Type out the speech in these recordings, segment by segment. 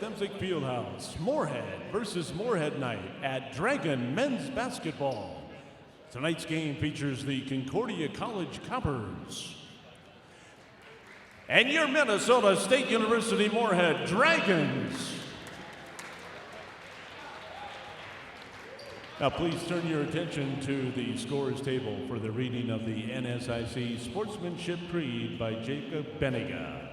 Stemsic Fieldhouse, Moorhead versus Moorhead Knight at Dragon Men's Basketball. Tonight's game features the Concordia College Coppers and your Minnesota State University Moorhead Dragons. Now please turn your attention to the scores table for the reading of the NSIC Sportsmanship Creed by Jacob Beniga.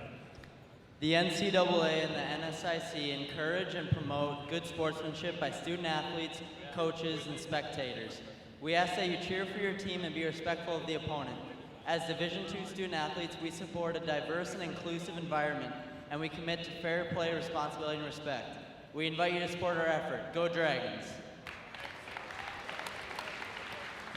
The NCAA and the NSIC encourage and promote good sportsmanship by student athletes, coaches, and spectators. We ask that you cheer for your team and be respectful of the opponent. As Division II student athletes, we support a diverse and inclusive environment, and we commit to fair play, responsibility, and respect. We invite you to support our effort. Go Dragons!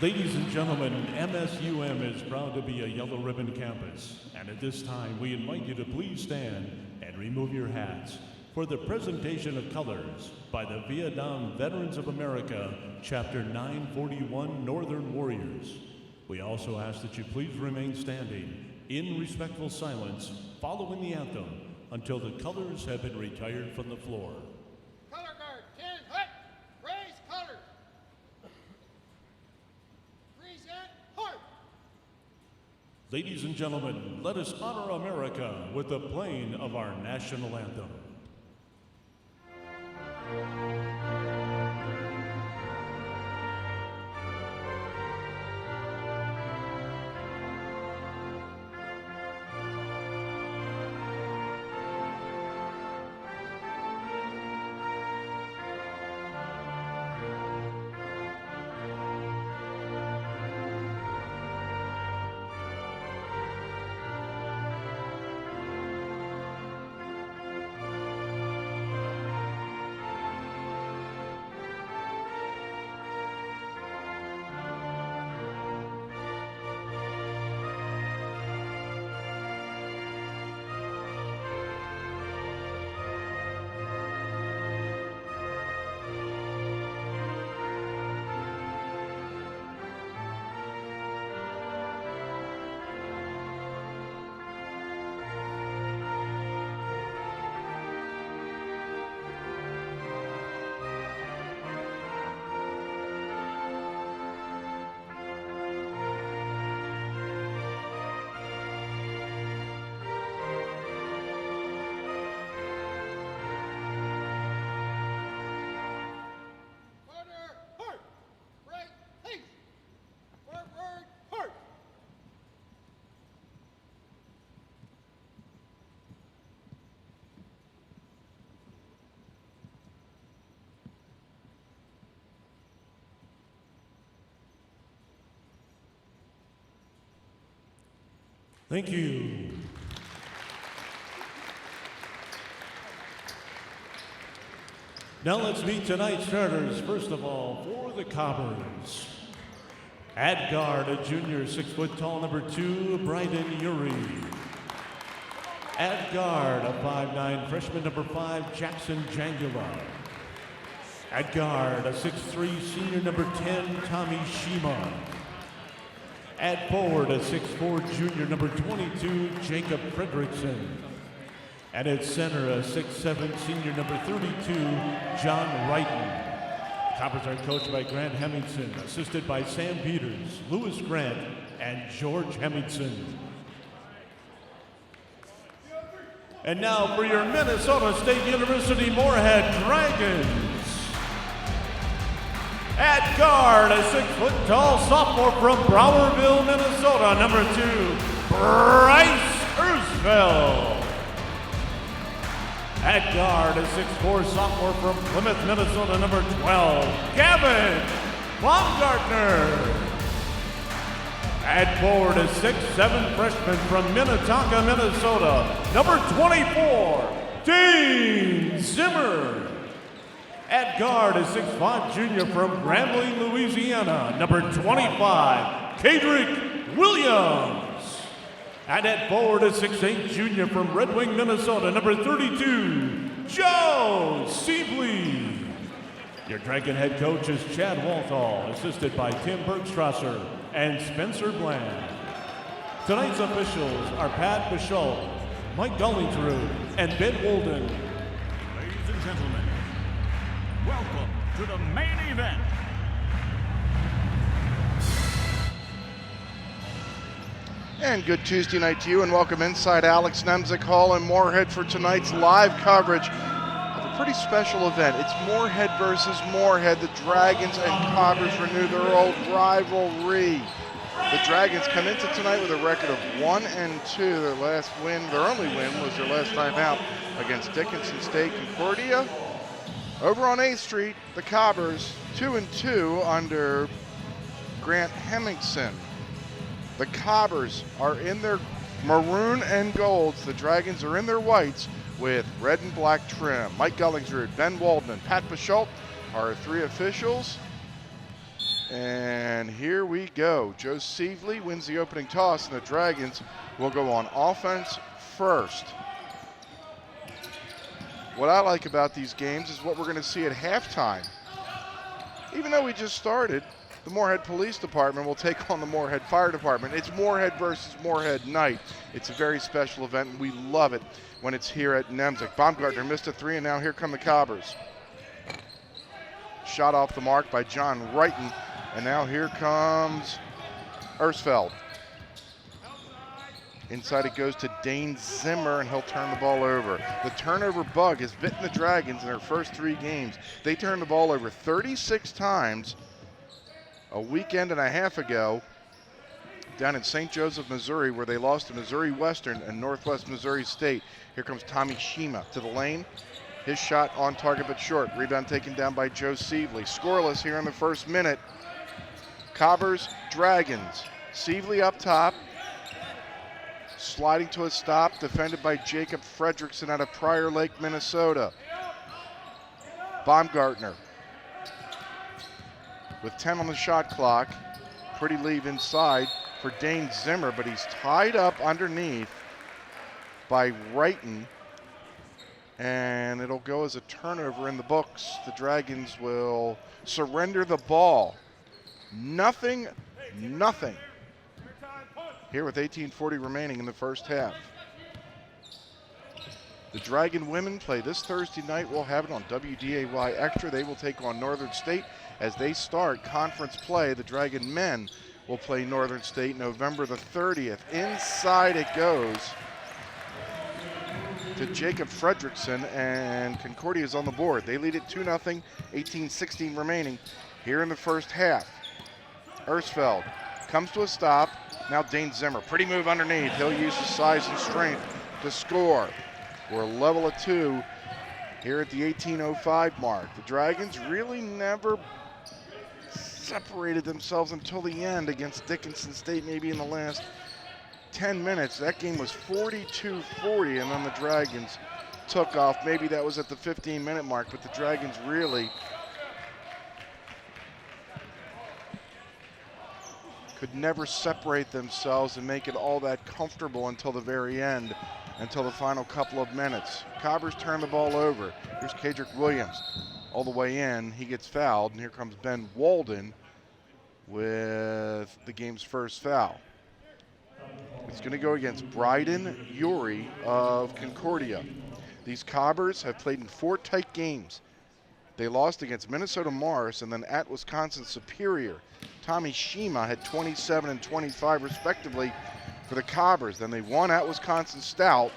Ladies and gentlemen, MSUM is proud to be a yellow ribbon campus, and at this time we invite you to please stand and remove your hats for the presentation of colors by the Vietnam Veterans of America, Chapter 941 Northern Warriors. We also ask that you please remain standing in respectful silence following the anthem until the colors have been retired from the floor. Color guard, 10, hut, raise color. Present, heart. Ladies and gentlemen, let us honor America with the playing of our national anthem. Thank you. Now let's meet tonight's starters. First of all, for the Coppers. At guard, a junior, 6 foot tall, number 2, Bryden Uri. At guard, a 5'9" freshman, number 5, Jackson Jangula. At guard, a 6'3" senior, number 10, Tommy Shima. At forward, a 6'4" junior, number 22, Jacob Fredrickson. And at center, a 6'7" senior, number 32, John Wrighton. Coppers are coached by Grant Hemmingson, assisted by Sam Peters, Lewis Grant, and George Hemmingson. And now for your Minnesota State University Moorhead Dragons. At guard, a 6 foot tall sophomore from Browerville, Minnesota, number 2, Bryce Ersfeld. At guard, a 6'4" sophomore from Plymouth, Minnesota, number 12, Gavin Baumgartner. At forward, a 6'7" freshman from Minnetonka, Minnesota, number 24, Dean Zimmer. At guard, a 6'5" junior from Grambling, Louisiana, number 25, Kadrick Williams. And at forward, a 6'8" junior from Red Wing, Minnesota, number 32, Joe Sibley. Your Dragon head coach is Chad Walthall, assisted by Tim Bergstrasser and Spencer Bland. Tonight's officials are Pat Bichol, Mike Gullingtrud, and Ben Wolden. Ladies to the main event. And good Tuesday night to you, and welcome inside Alex Nemzik Hall in Moorhead for tonight's live coverage of a pretty special event. It's Moorhead versus Moorhead. The Dragons and Cobbers renew their old rivalry. The Dragons come into tonight with a record of 1-2. Their last win, their only win, was their last time out against Dickinson State Concordia. Over on 8th Street, the Cobbers 2-2 under Grant Hemmingson. The Cobbers are in their maroon and golds. The Dragons are in their whites with red and black trim. Mike Gullingsrud, Ben Walden, and Pat Pichult are 3 officials. And here we go. Joe Sievely wins the opening toss, and the Dragons will go on offense first. What I like about these games is what we're going to see at halftime. Even though we just started, the Moorhead Police Department will take on the Moorhead Fire Department. It's Moorhead versus Moorhead night. It's a very special event, and we love it when it's here at Nemzik. Baumgartner missed a 3, and now here come the Cobbers. Shot off the mark by John Wrighton, and now here comes Ersfeld. Inside it goes to Dane Zimmer, and he'll turn the ball over. The turnover bug has bitten the Dragons in their first 3 games. They turned the ball over 36 times a weekend and a half ago down in St. Joseph, Missouri, where they lost to Missouri Western and Northwest Missouri State. Here comes Tommy Shima to the lane. His shot on target but short. Rebound taken down by Joe Sievely. Scoreless here in the first minute. Cobbers, Dragons. Sievely up top. Sliding to a stop, defended by Jacob Fredrickson out of Prior Lake, Minnesota. Baumgartner with 10 on the shot clock. Pretty leave inside for Dane Zimmer, but he's tied up underneath by Wrighton, and it'll go as a turnover in the books. The Dragons will surrender the ball. Nothing. Here with 18:40 remaining in the first half. The Dragon women play this Thursday night. We'll have it on WDAY Extra. They will take on Northern State as they start conference play. The Dragon men will play Northern State November the 30th. Inside it goes to Jacob Fredrickson, and Concordia is on the board. They lead it 2-0, 18-16 remaining here in the first half. Ersfeld comes to a stop. Now Dane Zimmer, pretty move underneath. He'll use his size and strength to score. We're level at 2 here at the 18:05 mark. The Dragons really never separated themselves until the end against Dickinson State, maybe in the last 10 minutes. That game was 42-40, and then the Dragons took off. Maybe that was at the 15-minute mark, but the Dragons really could never separate themselves and make it all that comfortable until the very end, until the final couple of minutes. Cobbers turn the ball over. Here's Kadrick Williams all the way in. He gets fouled, and here comes Ben Walden with the game's first foul. It's going to go against Bryden Uri of Concordia. These Cobbers have played in 4 tight games. They lost against Minnesota Morris and then at Wisconsin Superior. Tommy Shima had 27 and 25 respectively for the Cobbers. Then they won at Wisconsin Stout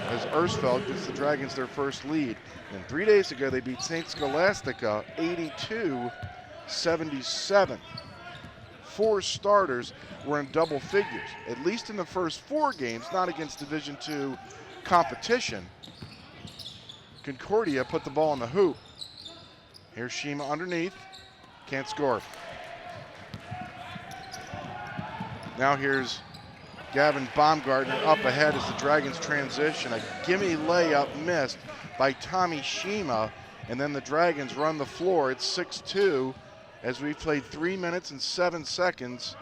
as Ersfeld gives the Dragons their first lead. And 3 days ago they beat St. Scholastica 82-77. 4 starters were in double figures, at least in the first 4 games, not against Division II competition. Concordia put the ball in the hoop. Here's Shima underneath, can't score. Now here's Gavin Baumgartner up ahead as the Dragons transition. A gimme layup missed by Tommy Shima, and then the Dragons run the floor. It's 6-2 as we've played 3 minutes and 7 seconds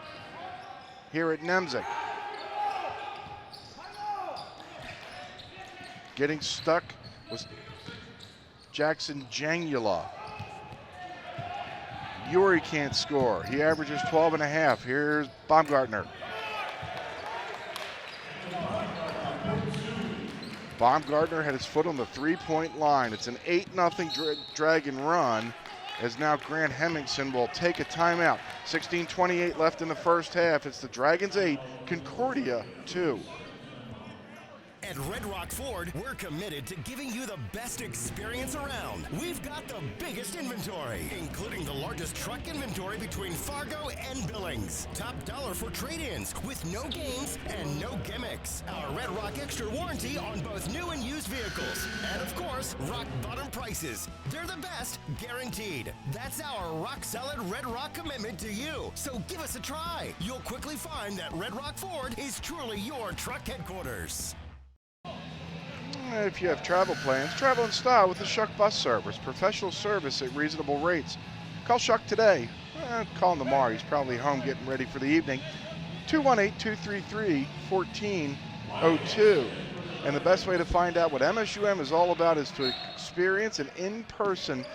here at Nemzik. Getting stuck was Jackson Jangula. Uri can't score. He averages 12 and a half. Here's Baumgartner. Baumgartner had his foot on the 3-point line. It's an 8-0 Dragon run. as now Grant Hemmingson will take a timeout. 16:28 left in the first half. It's the Dragons 8, Concordia 2. At Red Rock Ford, we're committed to giving you the best experience around. We've got the biggest inventory, including the largest truck inventory between Fargo and Billings. Top dollar for trade-ins with no games and no gimmicks. Our Red Rock Extra warranty on both new and used vehicles. And of course, rock bottom prices. They're the best, guaranteed. That's our rock solid Red Rock commitment to you. So give us a try. You'll quickly find that Red Rock Ford is truly your truck headquarters. If you have travel plans, travel in style with the Shuck Bus Service. Professional service at reasonable rates. Call Shuck today. Call him tomorrow. He's probably home getting ready for the evening. 218-233-1402. And the best way to find out what MSUM is all about is to experience an in-person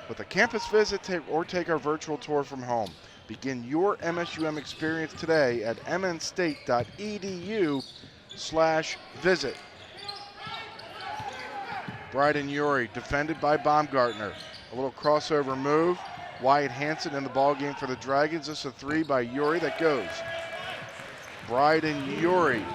with a campus visit or take our virtual tour from home. Begin your MSUM experience today at mnstate.edu/visit. Bryden Uri defended by Baumgartner. A little crossover move. Wyatt Hanson in the ball game for the Dragons. This is a three by Uri that goes. Bryden Uri.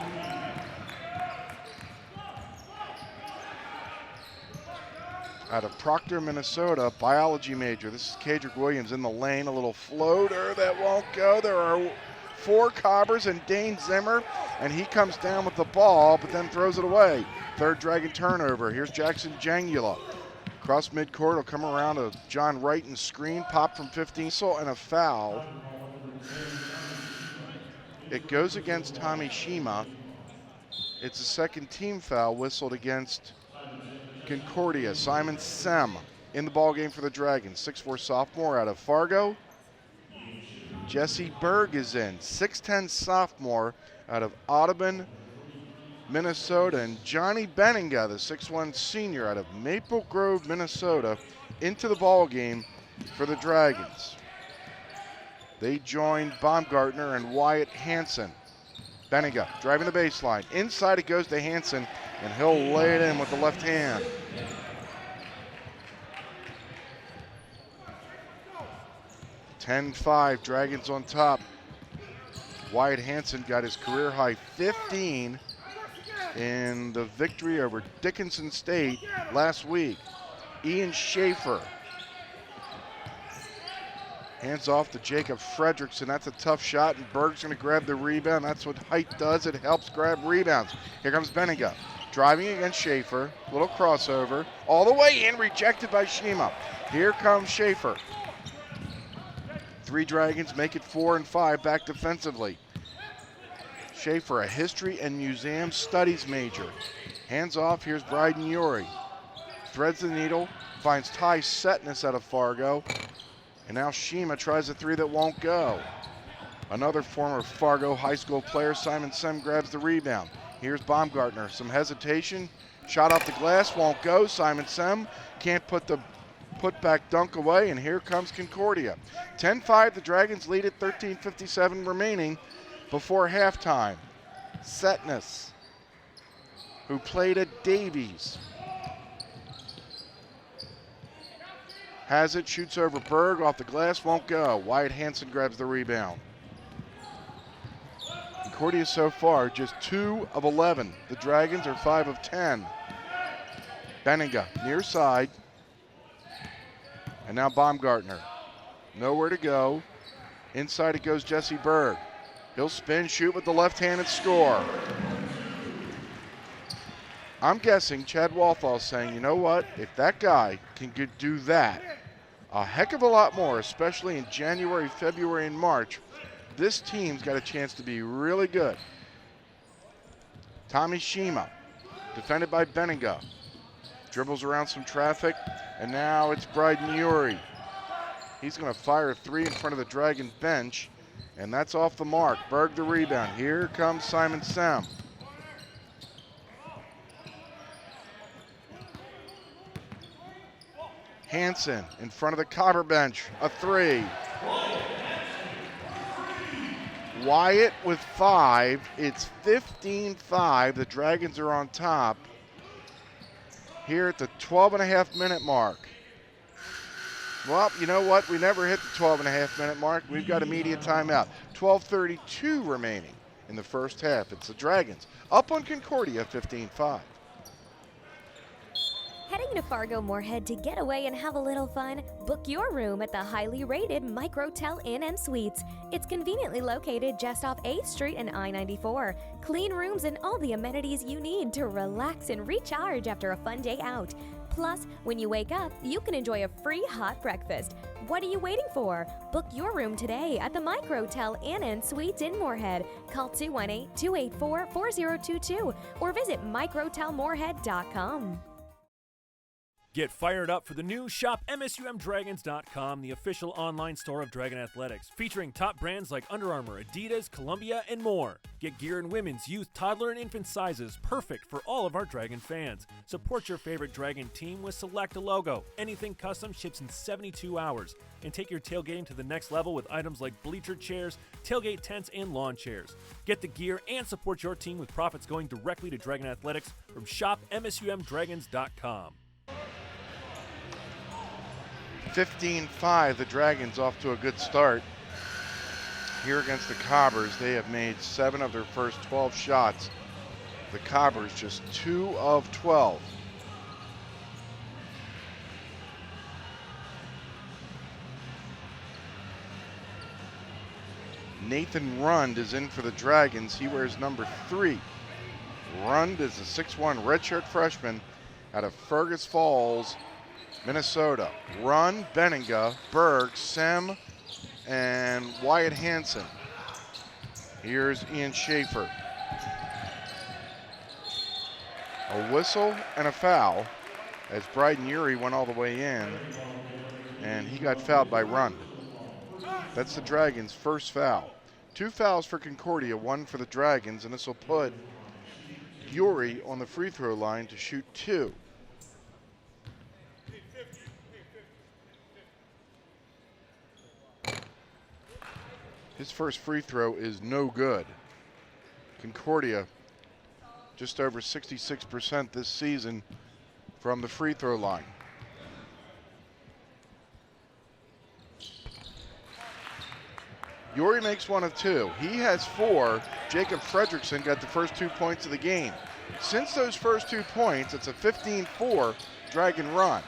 Out of Proctor, Minnesota, biology major. This is Cadrick Williams in the lane. A little floater that won't go. There are 4 Cobbers and Dane Zimmer, and he comes down with the ball, but then throws it away. Third Dragon turnover. Here's Jackson Jangula. Cross midcourt will come around to John Wright and screen. Pop from 15. And a foul. It goes against Tommy Shima. It's a second team foul whistled against Concordia. Simon Sem in the ball game for the Dragons. 6'4" sophomore out of Fargo. Jesse Berg is in. 6'10" sophomore out of Audubon, Minnesota. And Johnny Benninga, the 6'1" senior out of Maple Grove, Minnesota, into the ball game for the Dragons. They joined Baumgartner and Wyatt Hanson. Benninga driving the baseline. Inside it goes to Hanson, and he'll lay it in with the left hand. (10-5), Dragons on top. Wyatt Hanson got his career high 15 in the victory over Dickinson State last week. Ian Schaefer. Hands off to Jacob Fredrickson. That's a tough shot, and Berg's going to grab the rebound. That's what height does. It helps grab rebounds. Here comes Benninga. Driving against Schaefer. Little crossover. All the way in, rejected by Shima. Here comes Schaefer. 3 Dragons make it 4 and 5 back defensively. Schaefer, a history and museum studies major. Hands off, here's Bryden Uri. Threads the needle, finds Ty Setness out of Fargo. And now Shima tries a 3 that won't go. Another former Fargo high school player, Simon Sem, grabs the rebound. Here's Baumgartner, some hesitation. Shot off the glass, won't go. Simon Sem can't put the putback dunk away, and here comes Concordia. 10-5, the Dragons lead at 13:57 remaining before halftime. Setness, who played at Davies, has it, shoots over Berg, off the glass, won't go. Wyatt Hanson grabs the rebound. Concordia so far just 2 of 11. The Dragons are 5 of 10. Benninga near side. And now Baumgartner. Nowhere to go. Inside it goes Jesse Berg. He'll spin, shoot with the left hand and score. I'm guessing Chad Walthall saying, you know what, if that guy can do that a heck of a lot more, especially in January, February, and March, this team's got a chance to be really good. Tommy Shima, defended by Benninga. Dribbles around some traffic, and now it's Bryden Uri. He's going to fire a 3 in front of the Dragon bench, and that's off the mark. Berg the rebound. Here comes Simon Sem. Hanson in front of the Cobber bench, a 3. Wyatt with 5. It's 15-5. The Dragons are on top here at the 12.5-minute mark. Well, you know what? We never hit the 12.5 minute mark. We've got immediate timeout. 12:32 remaining in the first half. It's the Dragons up on Concordia 15-5. Heading to Fargo Moorhead to get away and have a little fun? Book your room at the highly rated Microtel Inn and Suites. It's conveniently located just off 8th Street and I-94. Clean rooms and all the amenities you need to relax and recharge after a fun day out. Plus, when you wake up, you can enjoy a free hot breakfast. What are you waiting for? Book your room today at the Microtel Inn and Suites in Moorhead. Call 218-284-4022 or visit microtelmoorhead.com. Get fired up for the new Shop MSUMDragons.com, the official online store of Dragon Athletics, featuring top brands like Under Armour, Adidas, Columbia, and more. Get gear in women's, youth, toddler, and infant sizes, perfect for all of our Dragon fans. Support your favorite Dragon team with Select a logo. Anything custom ships in 72 hours. And take your tailgating to the next level with items like bleacher chairs, tailgate tents, and lawn chairs. Get the gear and support your team with profits going directly to Dragon Athletics from Shop MSUMDragons.com. 15-5, the Dragons off to a good start here against the Cobbers. They have made 7 of their first 12 shots. The Cobbers just 2 of 12. Nathan Rund is in for the Dragons. He wears number 3. Rund is a 6'1" redshirt freshman out of Fergus Falls, Minnesota. Rund, Benninga, Berg, Sem, and Wyatt Hansen. Here's Ian Schaefer. A whistle and a foul as Bryden Urie went all the way in, and he got fouled by Rund. That's the Dragons' first foul. 2 fouls for Concordia, 1 for the Dragons, and this will put Urie on the free throw line to shoot 2. His first free throw is no good. Concordia just over 66% this season from the free throw line. Urie makes 1 of 2. He has 4. Jacob Fredrickson got the first 2 points of the game. Since those first 2 points, it's a 15-4 Dragon run.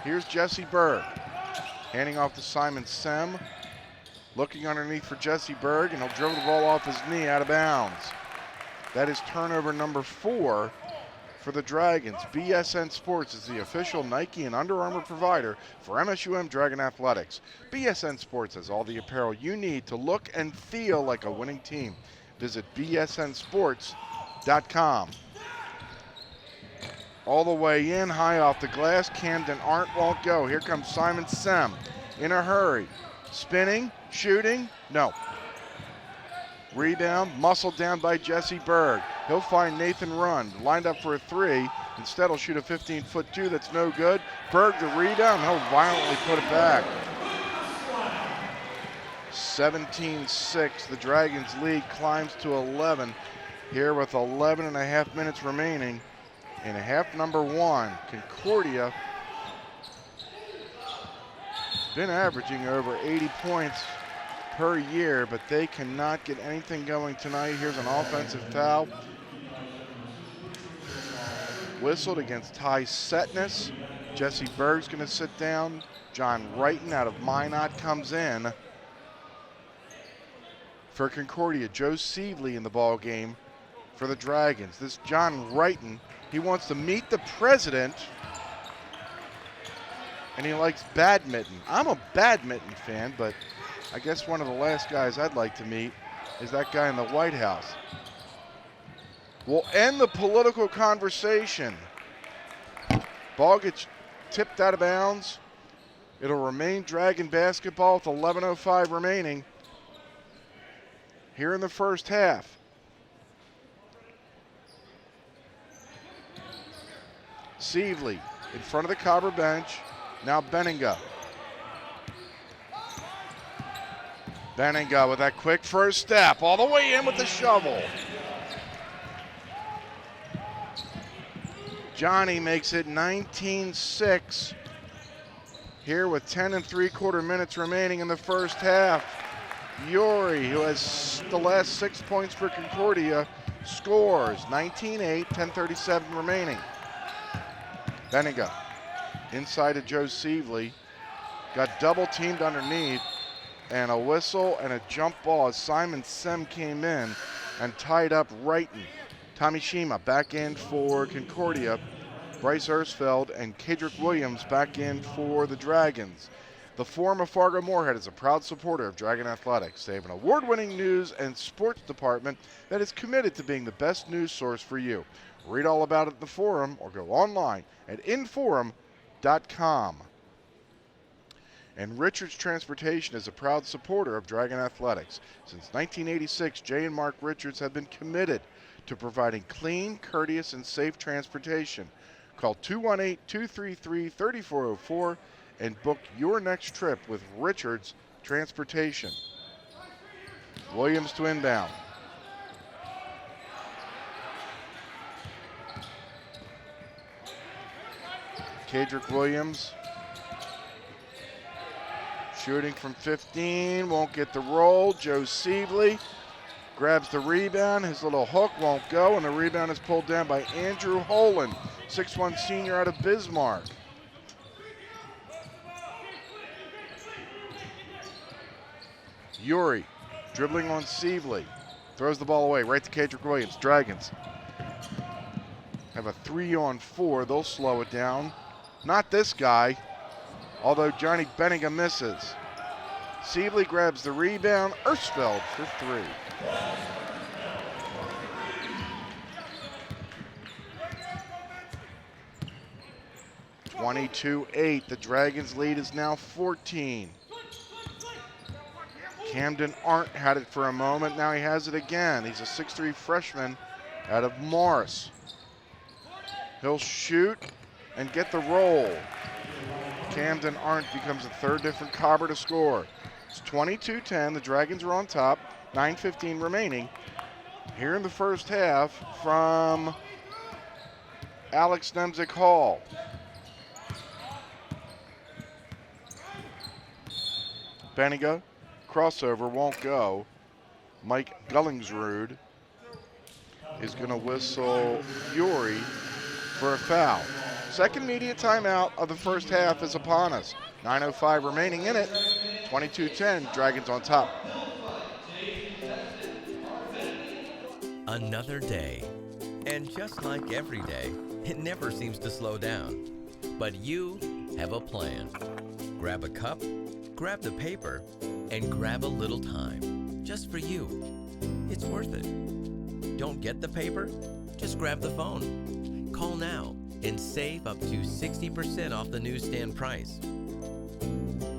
Here's Jesse Berg handing off to Simon Sem. Looking underneath for Jesse Berg, and he'll dribble the ball off his knee out of bounds. That is turnover number 4 for the Dragons. BSN Sports is the official Nike and Under Armour provider for MSUM Dragon Athletics. BSN Sports has all the apparel you need to look and feel like a winning team. Visit bsnsports.com. All the way in, high off the glass. Camden Arndt won't go. Here comes Simon Sem in a hurry. Spinning, shooting, no. Rebound, muscled down by Jesse Berg. He'll find Nathan Rund, lined up for a 3. Instead, he'll shoot a 15-foot 2 that's no good. Berg the rebound, he'll violently put it back. 17-6, the Dragons lead climbs to 11 here with 11.5 minutes remaining in half number 1. Concordia been averaging over 80 points per year, but they cannot get anything going tonight. Here's an offensive foul. Whistled against Ty Setness. Jesse Berg's going to sit down. John Wrighton out of Minot comes in for Concordia. Joe Seavely in the ball game for the Dragons. This John Wrighton, he wants to meet the president, and he likes badminton. I'm a badminton fan, but I guess one of the last guys I'd like to meet is that guy in the White House. We'll end the political conversation. Ball gets tipped out of bounds. It'll remain Dragon basketball with 11:05 remaining here in the first half. Seavely in front of the Cobber bench. Now Benninga. Benninga with that quick first step, all the way in with the shovel. Johnny makes it 19-6 here with 10 3/4 minutes remaining in the first half. Yuri, who has the last 6 points for Concordia, scores 19-8, 10:37 remaining. Benega inside to Joe Sievely, got double teamed underneath, and a whistle and a jump ball as Simon Sem came in and tied up Wrighton. Tamishima back in for Concordia. Bryce Ersfeld and Kedrick Williams back in for the Dragons. The Forum of Fargo-Moorhead is a proud supporter of Dragon Athletics. They have an award-winning news and sports department that is committed to being the best news source for you. Read all about it in the Forum or go online at inforum.com. And Richards Transportation is a proud supporter of Dragon Athletics. Since 1986, Jay and Mark Richards have been committed to providing clean, courteous, and safe transportation. Call 218-233-3404 and book your next trip with Richards Transportation. Williams to inbound. Kedrick Williams shooting from 15, won't get the roll. Joe Sievely grabs the rebound. His little hook won't go, and the rebound is pulled down by Andrew Holan, 6'1" senior out of Bismarck. Yuri dribbling on Sievely, throws the ball away right to Kedrick Williams. Dragons have a 3-on-4. They'll slow it down. Not this guy, although Johnny Benningham misses. Sievely grabs the rebound. Ersfeld for 3. (22-8). The Dragons' lead is now 14. Camden Arndt had it for a moment. Now he has it again. He's a 6'3" freshman out of Morris. He'll shoot and get the roll. Camden Arndt becomes the third different Cobber to score. It's 22-10. The Dragons are on top. 9:15 remaining. Here in the first half from Alex Nemzik Hall. Benega, crossover, won't go. Mike Gullingsrud is going to whistle Yuri for a foul. Second immediate timeout of the first half is upon us. 9:05 remaining in it. 22-10, Dragons on top. Another day. And just like every day, it never seems to slow down. But you have a plan. Grab a cup, grab the paper, and grab a little time. Just for you. It's worth it. Don't get the paper? Just grab the phone. Call now and save up to 60% off the newsstand price.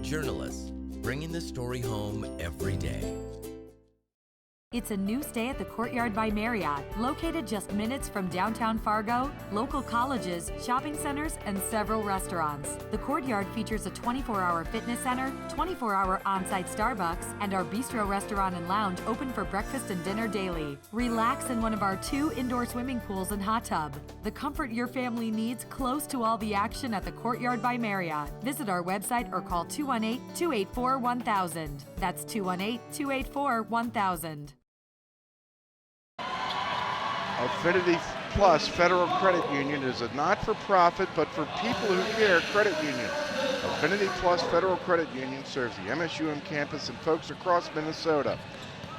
Journalists, bringing the story home every day. It's a new stay at the Courtyard by Marriott, located just minutes from downtown Fargo, local colleges, shopping centers, and several restaurants. The Courtyard features a 24-hour fitness center, 24-hour on-site Starbucks, and our bistro restaurant and lounge open for breakfast and dinner daily. Relax in one of our 2 indoor swimming pools and hot tub. The comfort your family needs close to all the action at the Courtyard by Marriott. Visit our website or call 218-284-1000. That's 218-284-1000. Affinity Plus Federal Credit Union is a not-for-profit but for people who care credit union. Affinity Plus Federal Credit Union serves the MSUM campus and folks across Minnesota.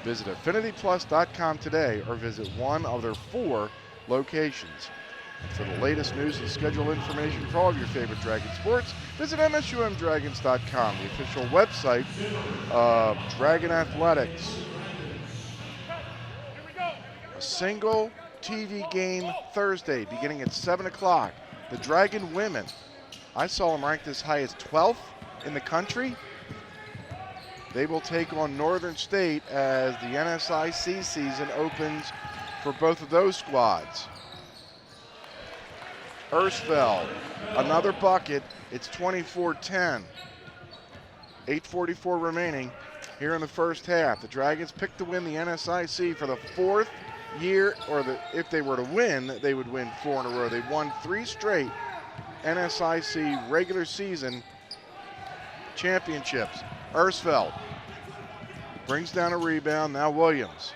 Visit affinityplus.com today or visit one of their 4 locations. For the latest news and schedule information for all of your favorite Dragon sports, visit MSUMDragons.com, the official website of Dragon Athletics. A single TV game Thursday beginning at 7 o'clock. The Dragon women, I saw them ranked as high as 12th in the country. They will take on Northern State as the NSIC season opens for both of those squads. Ersfeld, another bucket. It's 24-10. 8:44 remaining here in the first half. The Dragons picked to win the NSIC for the 4th year, or if they were to win, they would win 4 in a row. They won 3 straight NSIC regular season championships. Ersfeld brings down a rebound. Now Williams.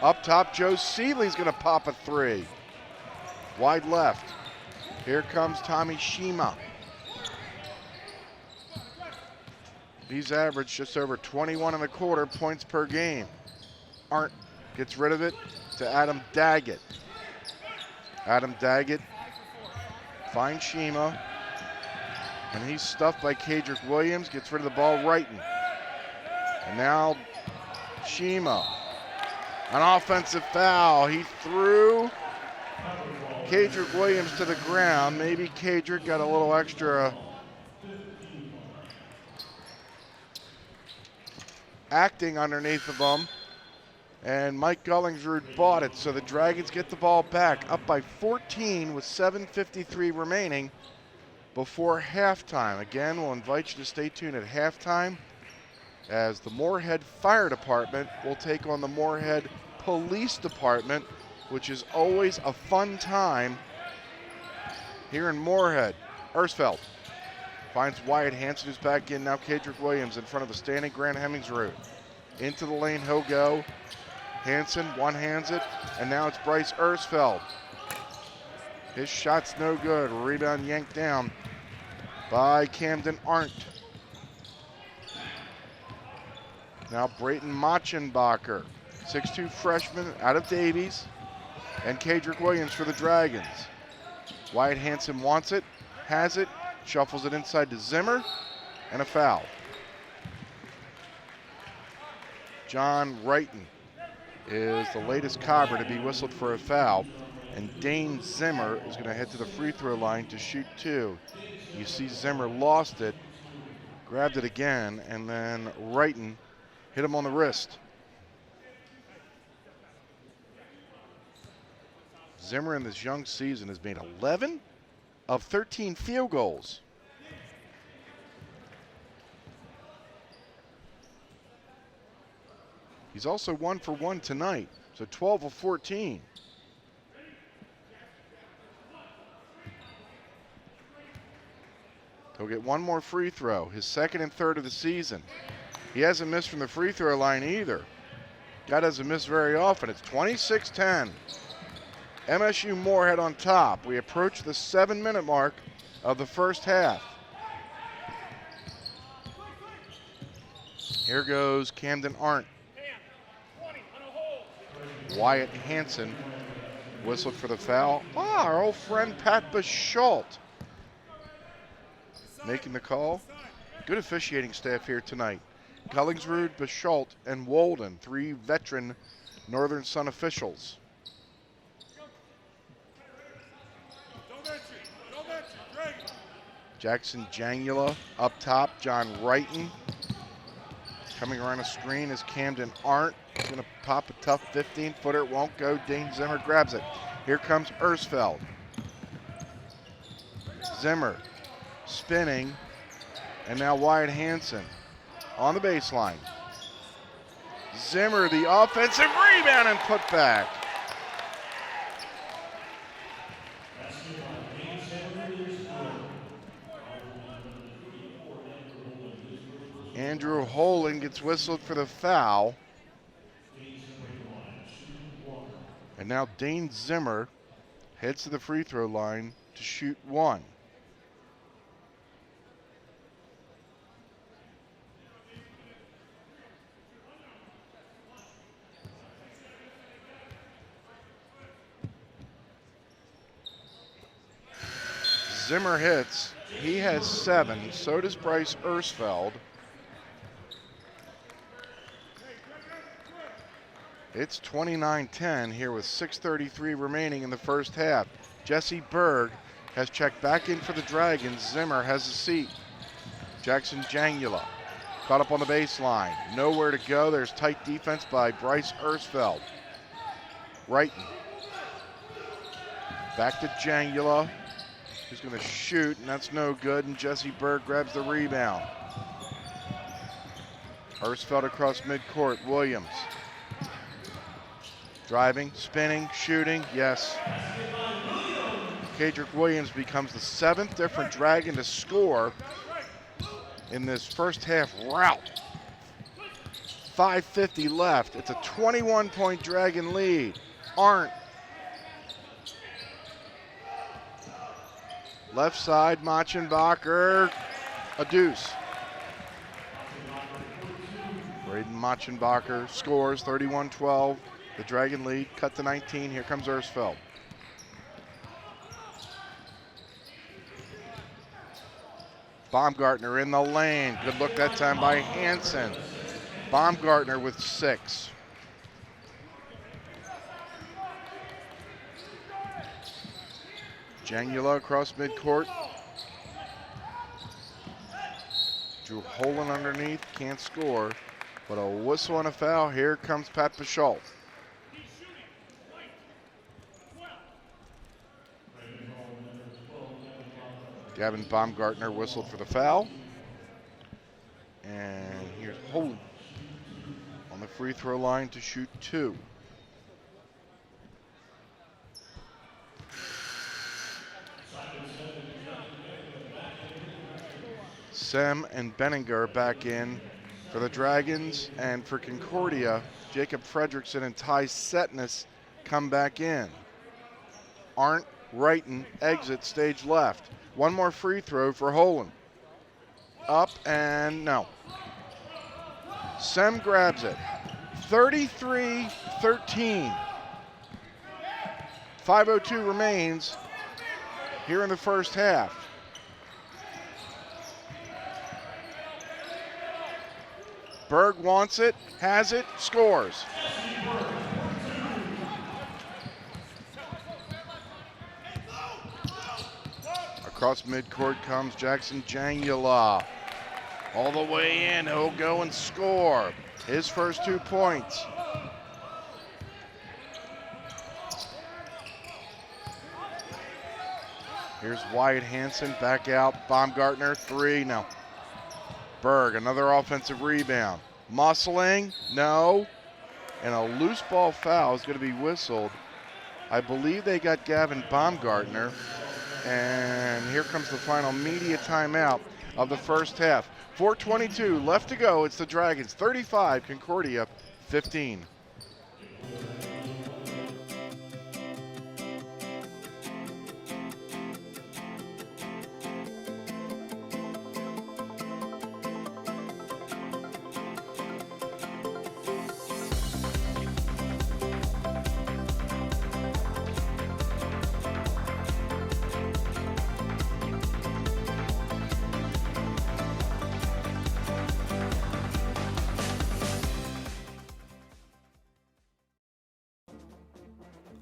Up top, Joe Seeley's going to pop a three. Wide left. Here comes Tommy Shima. He's averaged just over 21.25 points per game. Arndt gets rid of it to Adam Daggett. Adam Daggett finds Shima, and he's stuffed by Kadrick Williams, gets rid of the ball, Wrighton. And now Shima, an offensive foul. He threw Kadrick Williams to the ground. Maybe Kadrick got a little extra acting underneath the bum, and Mike Gullingsrud bought it, so the Dragons get the ball back, up by 14 with 7:53 remaining before halftime. Again, we'll invite you to stay tuned at halftime as the Moorhead Fire Department will take on the Moorhead Police Department, which is always a fun time here in Moorhead. Ersfeld finds Wyatt Hanson, who's back in. Now Kadrick Williams in front of the standing Grant Hemingsrud. Into the lane he'll go. Hanson one-hands it, and now it's Bryce Ersfeld. His shot's no good. Rebound yanked down by Camden Arndt. Now Brayton Machenbacher, 6'2" freshman out of Davies, and Kadrick Williams for the Dragons. Wyatt Hanson wants it, has it, shuffles it inside to Zimmer, and a foul. John Wrighton is the latest Cobber to be whistled for a foul, and Dane Zimmer is going to head to the free throw line to shoot two. You see Zimmer lost it, grabbed it again, and then Wrighton hit him on the wrist. Zimmer in this young season has made 11 of 13 field goals. He's also 1 for 1 tonight, so 12 of 14. He'll get one more free throw, his second and third of the season. He hasn't missed from the free throw line either. Guy doesn't miss very often. It's 26-10. MSU Moorhead on top. We approach the 7-minute mark of the first half. Here goes Camden Arndt. Wyatt Hanson whistled for the foul. Our old friend Pat Bashault making the call. Good officiating staff here tonight. Gullingsrud, Bashault, and Walden, 3 veteran Northern Sun officials. Jackson Jangula up top. John Wrighton. Coming around a screen is Camden Arndt. He's going to pop a tough 15-footer. It won't go. Dane Zimmer grabs it. Here comes Ersfeld. Zimmer spinning. And now Wyatt Hanson on the baseline. Zimmer, the offensive rebound and put back. Andrew Holen gets whistled for the foul. And now Dane Zimmer heads to the free throw line to shoot one. Zimmer hits. He has 7. So does Bryce Ersfeld. It's 29-10 here with 6:33 remaining in the first half. Jesse Berg has checked back in for the Dragons. Zimmer has a seat. Jackson Jangula caught up on the baseline. Nowhere to go. There's tight defense by Bryce Ersfeld. Wrighton. Back to Jangula. He's going to shoot, and that's no good, and Jesse Berg grabs the rebound. Ersfeld across midcourt. Williams. Driving, spinning, shooting, yes. Kadrick Williams becomes the 7th different Dragon to score in this first half rout. 5:50 left. It's a 21-point Dragon lead. Arndt. Left side, Machenbacher, a deuce. Braden Machenbacher scores 31-12. The Dragon lead cut to 19. Here comes Ersfeld. Baumgartner in the lane. Good look that time by Hansen. Baumgartner with 6. Jangula across midcourt. Drew Holland underneath, can't score, but a whistle and a foul. Here comes Pat Pichal. Gavin Baumgartner whistled for the foul. And here's Holland on the free throw line to shoot 2. Sem and Benninger back in for the Dragons, and for Concordia, Jacob Fredrickson and Ty Setness come back in. Arndt, Wrighton exit stage left. One more free throw for Holland. Up and no. Sem grabs it. 33-13. 5:02 remains here in the first half. Berg wants it, has it, scores. Across midcourt comes Jackson Jangula. All the way in, he'll go and score. His first 2 points. Here's Wyatt Hansen back out. Baumgartner, 3, no. Berg, another offensive rebound. Musseling, no. And a loose ball foul is going to be whistled. I believe they got Gavin Baumgartner. And here comes the final media timeout of the first half. 4:22 left to go. It's the Dragons 35, Concordia 15.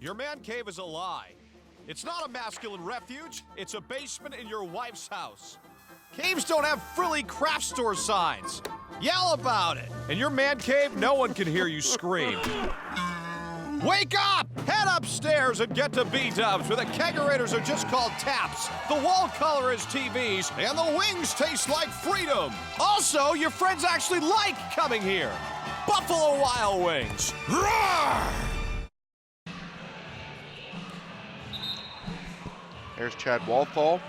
Your man cave is a lie. It's not a masculine refuge, it's a basement in your wife's house. Caves don't have frilly craft store signs. Yell about it. In your man cave, no one can hear you scream. Wake up! Head upstairs and get to B-dubs, where the kegerators are just called taps, the wall color is TVs, and the wings taste like freedom. Also, your friends actually like coming here. Buffalo Wild Wings. Roar! There's Chad Walthall.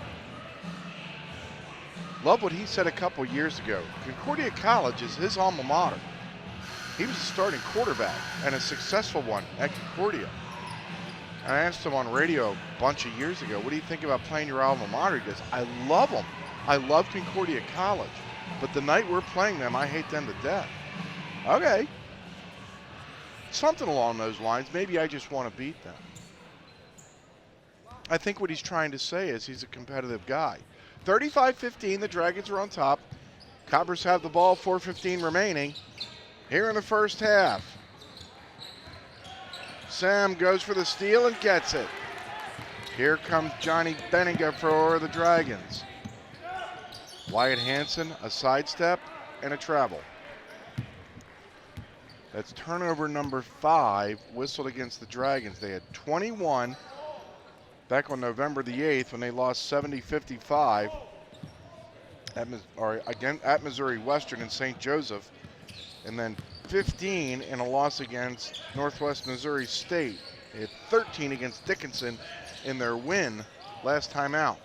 Love what he said a couple years ago. Concordia College is his alma mater. He was a starting quarterback and a successful one at Concordia. And I asked him on radio a bunch of years ago, what do you think about playing your alma mater? He goes, I love them. I love Concordia College. But the night we're playing them, I hate them to death. Okay. Something along those lines. Maybe I just want to beat them. I think what he's trying to say is he's a competitive guy. 35-15, the Dragons are on top. Coppers have the ball, 4:15 remaining. Here in the first half. Sam goes for the steal and gets it. Here comes Johnny Benninger for the Dragons. Wyatt Hansen, a sidestep and a travel. That's turnover number 5, whistled against the Dragons. They had 21 back on November the 8th when they lost 70-55 at Missouri Western in St. Joseph, and then 15 in a loss against Northwest Missouri State. They had 13 against Dickinson in their win last time out.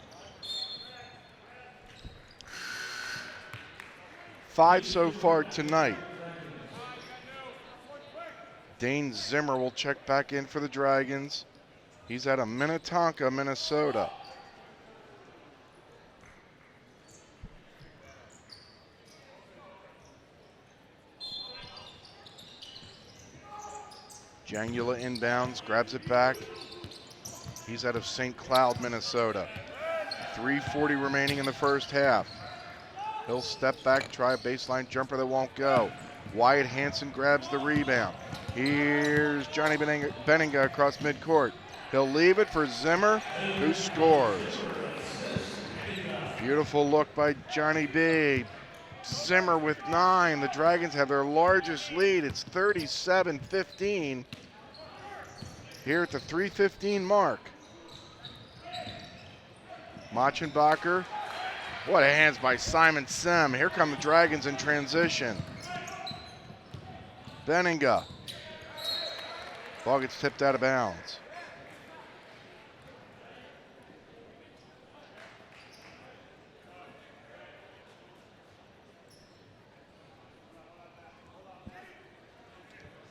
5 so far tonight. Dane Zimmer will check back in for the Dragons. He's out of Minnetonka, Minnesota. Jangula inbounds, grabs it back. He's out of St. Cloud, Minnesota. 3:40 remaining in the first half. He'll step back, try a baseline jumper that won't go. Wyatt Hanson grabs the rebound. Here's Johnny Benninga across midcourt. He'll leave it for Zimmer, who scores. Beautiful look by Johnny B. Zimmer with 9. The Dragons have their largest lead. It's 37-15 here at the 3:15 mark. Machenbacher. What a hands by Simon Sem. Here come the Dragons in transition. Benninga. Ball gets tipped out of bounds.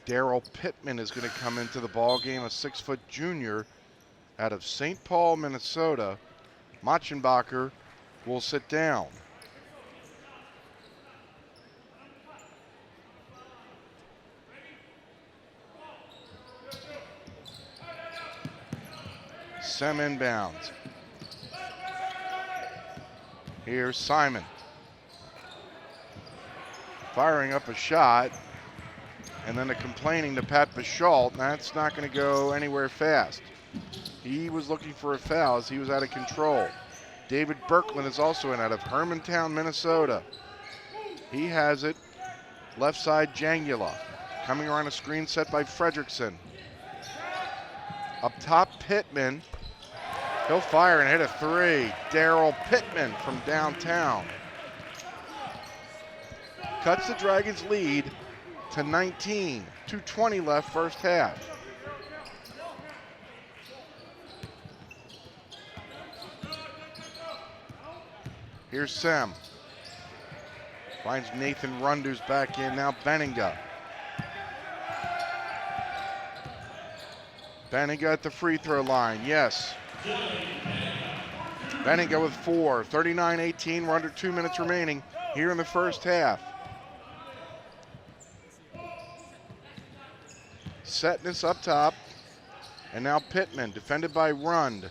Daryl Pittman is going to come into the ball game, a 6-foot junior out of St. Paul, Minnesota. Machenbacher will sit down. Sem inbounds. Here's Simon. Firing up a shot. And then complaining to Pat Bichalt. That's not going to go anywhere fast. He was looking for a foul as he was out of control. David Berkland is also in out of Hermantown, Minnesota. He has it. Left side, Jangula. Coming around a screen set by Fredrickson. Up top, Pittman. He'll fire and hit a 3. Daryl Pittman from downtown. Cuts the Dragons' lead to 19. 2:20 left first half. Here's Sem. Finds Nathan Rundus back in. Now Benninga. Benninga at the free throw line. Yes. Benninga with 4. 39-18. We're under 2 minutes remaining here in the first half. Setness up top. And now Pittman, defended by Rund.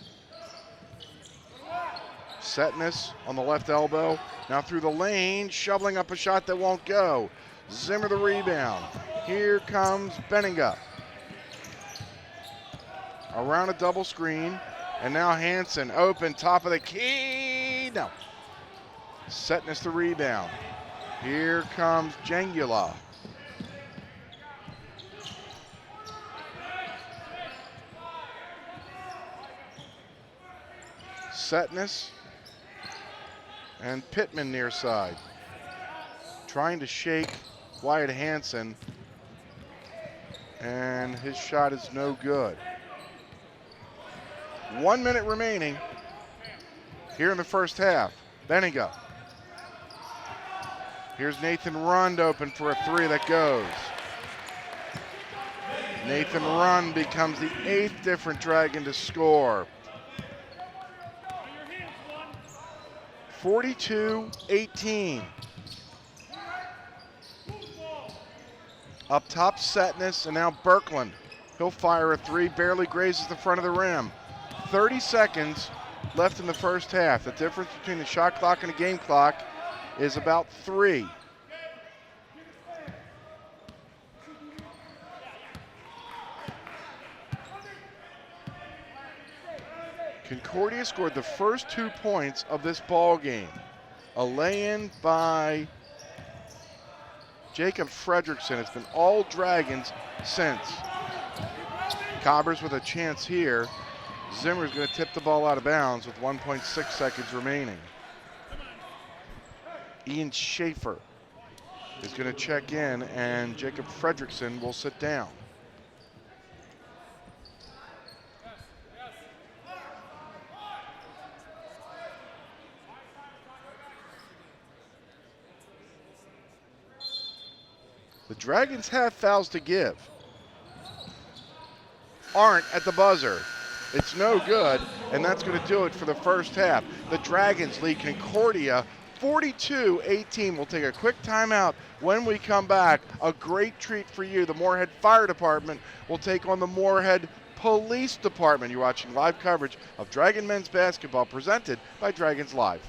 Setness on the left elbow. Now through the lane, shoveling up a shot that won't go. Zimmer the rebound. Here comes Benninga. Around a double screen. And now Hanson open, top of the key. No. Setness the rebound. Here comes Jangula. Setness and Pittman near side. Trying to shake Wyatt Hanson, and his shot is no good. 1 minute remaining here in the first half. Benninga. Here's Nathan Rund open for a 3 that goes. Nathan Rund becomes the 8th different Dragon to score. 42-18. Up top, Setness, and now Berkland. He'll fire a 3, barely grazes the front of the rim. 30 seconds left in the first half. The difference between the shot clock and the game clock is about 3. Concordia scored the first 2 points of this ball game. A lay-in by Jacob Fredrickson. It's been all Dragons since. Cobbers with a chance here. Zimmer's going to tip the ball out of bounds with 1.6 seconds remaining. Ian Schaefer is going to check in, and Jacob Fredrickson will sit down. Dragons have fouls to give. Aren't at the buzzer. It's no good, and that's going to do it for the first half. The Dragons lead Concordia 42-18. We'll take a quick timeout. When we come back, a great treat for you. The Moorhead Fire Department will take on the Moorhead Police Department. You're watching live coverage of Dragon men's basketball presented by Dragons Live.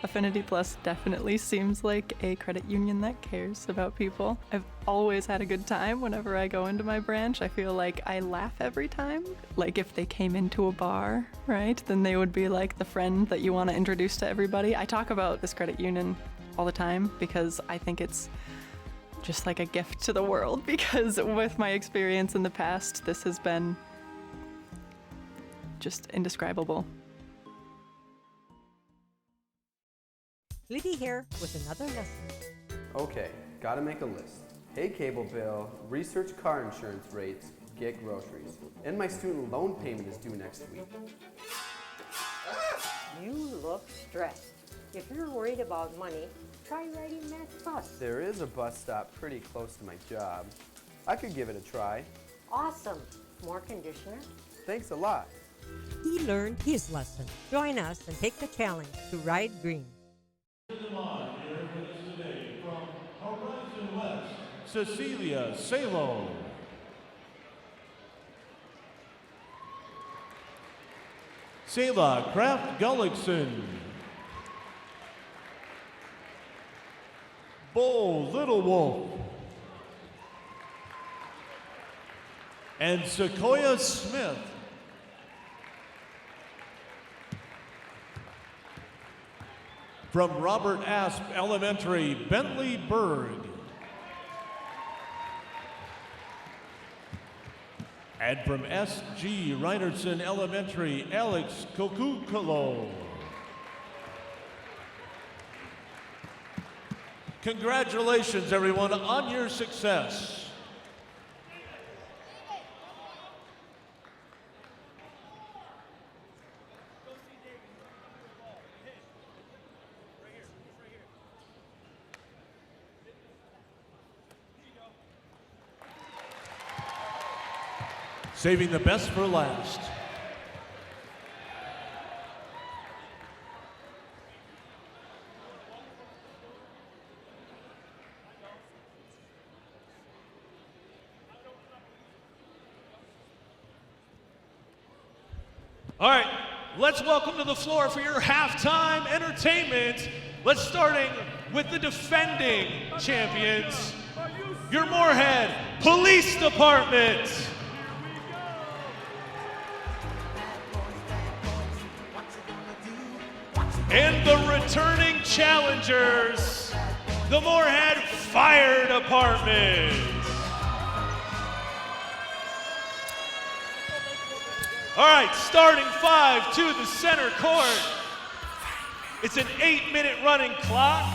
Affinity Plus definitely seems like a credit union that cares about people. I've always had a good time whenever I go into my branch. I feel like I laugh every time. Like if they came into a bar, right, then they would be like the friend that you want to introduce to everybody. I talk about this credit union all the time because I think it's just like a gift to the world, because with my experience in the past, this has been just indescribable. Liddy here with another lesson. Okay, gotta make a list. Pay cable bill, research car insurance rates, get groceries. And my student loan payment is due next week. You look stressed. If you're worried about money, try riding Mass Bus. There is a bus stop pretty close to my job. I could give it a try. Awesome. More conditioner? Thanks a lot. He learned his lesson. Join us and take the challenge to ride green. Cecilia Salo. Selah Kraft Gullickson. Bo Little Wolf. And Sequoia Smith. From Robert Asp Elementary, Bentley Berg. And from S.G. Reinertson Elementary, Alex Kokukalo. Congratulations, everyone, on your success. Saving the best for last. All right, let's welcome to the floor for your halftime entertainment. Let's starting with the defending champions, your Moorhead Police Department. And the returning challengers, the Moorhead Fire Department. All right, starting 5 to the center court. It's an 8-minute running clock.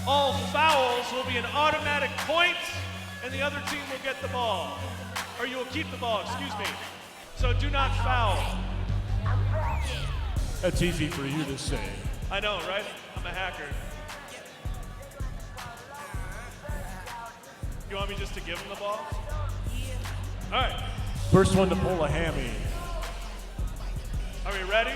All fouls will be an automatic point, and the other team will get the ball. Or you will keep the ball, excuse me. So do not foul. That's easy for you to say. I know, right? I'm a hacker. You want me just to give him the ball? All right. First one to pull a hammy. Are we ready?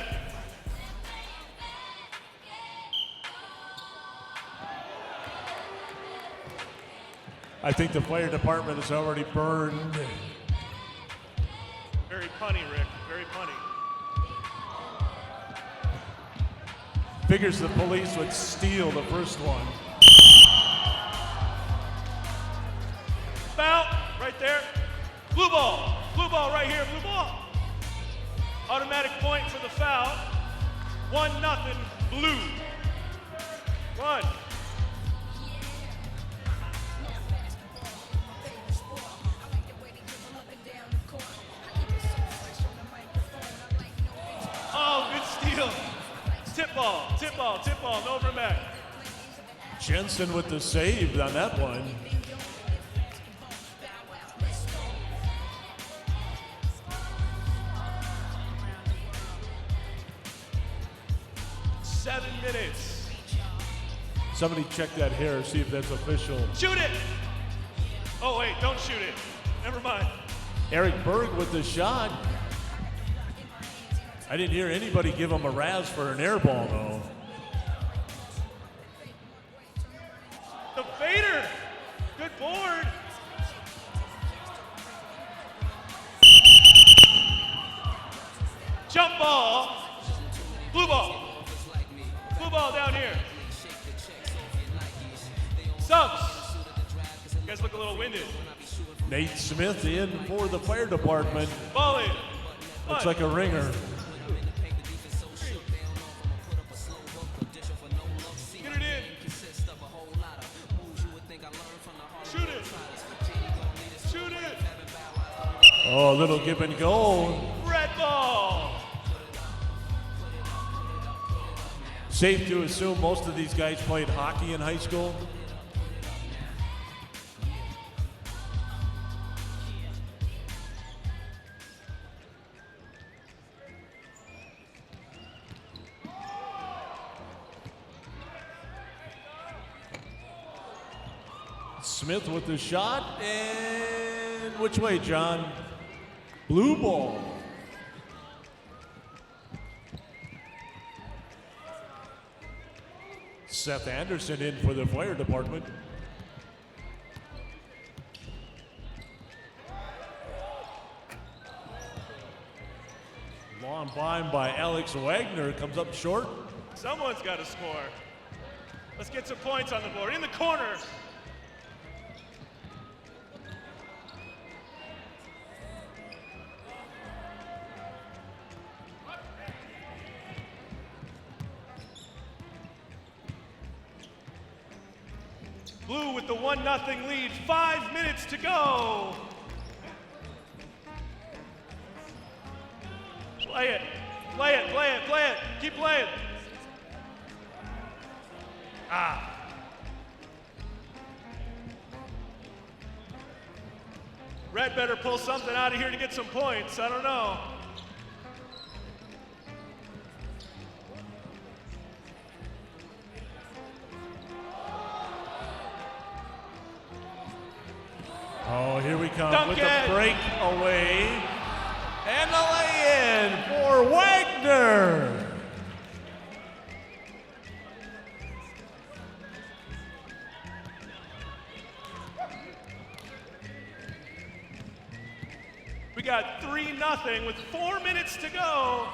I think the fire department is already burned. Very punny, Rick. Very punny. Figures the police would steal the first one. Foul, right there. Blue ball right here, blue ball. Automatic point for the foul. 1-0, blue. One. Oh, good steal. Tip ball, no overmatch. Jensen with the save on that one. Somebody check that hair, see if that's official. Shoot it! Oh, wait, don't shoot it. Never mind. Eric Berg with the shot. I didn't hear anybody give him a razz for an air ball, though. The fader. Good board. Jump ball. Blue ball. Blue ball down here. Subs. You guys look a little winded. Nate Smith in for the fire department. Ball in. Looks like a ringer. Get it in. Shoot it. Shoot it. Oh, a little give and go. Red ball. Safe to assume most of these guys played hockey in high school. Smith with the shot, and which way, John? Blue ball. Seth Anderson in for the fire department. Long bind by Alex Wagner, comes up short. Someone's got to score. Let's get some points on the board. In the corner. Blue with the 1-0 lead, 5 minutes to go. Play it, play it, play it, play it. Keep playing. Ah. Red better pull something out of here to get some points. I don't know. Oh, here we come Dunk with it. the breakaway. And the lay-in for Wagner. We got 3-0 with 4 minutes to go.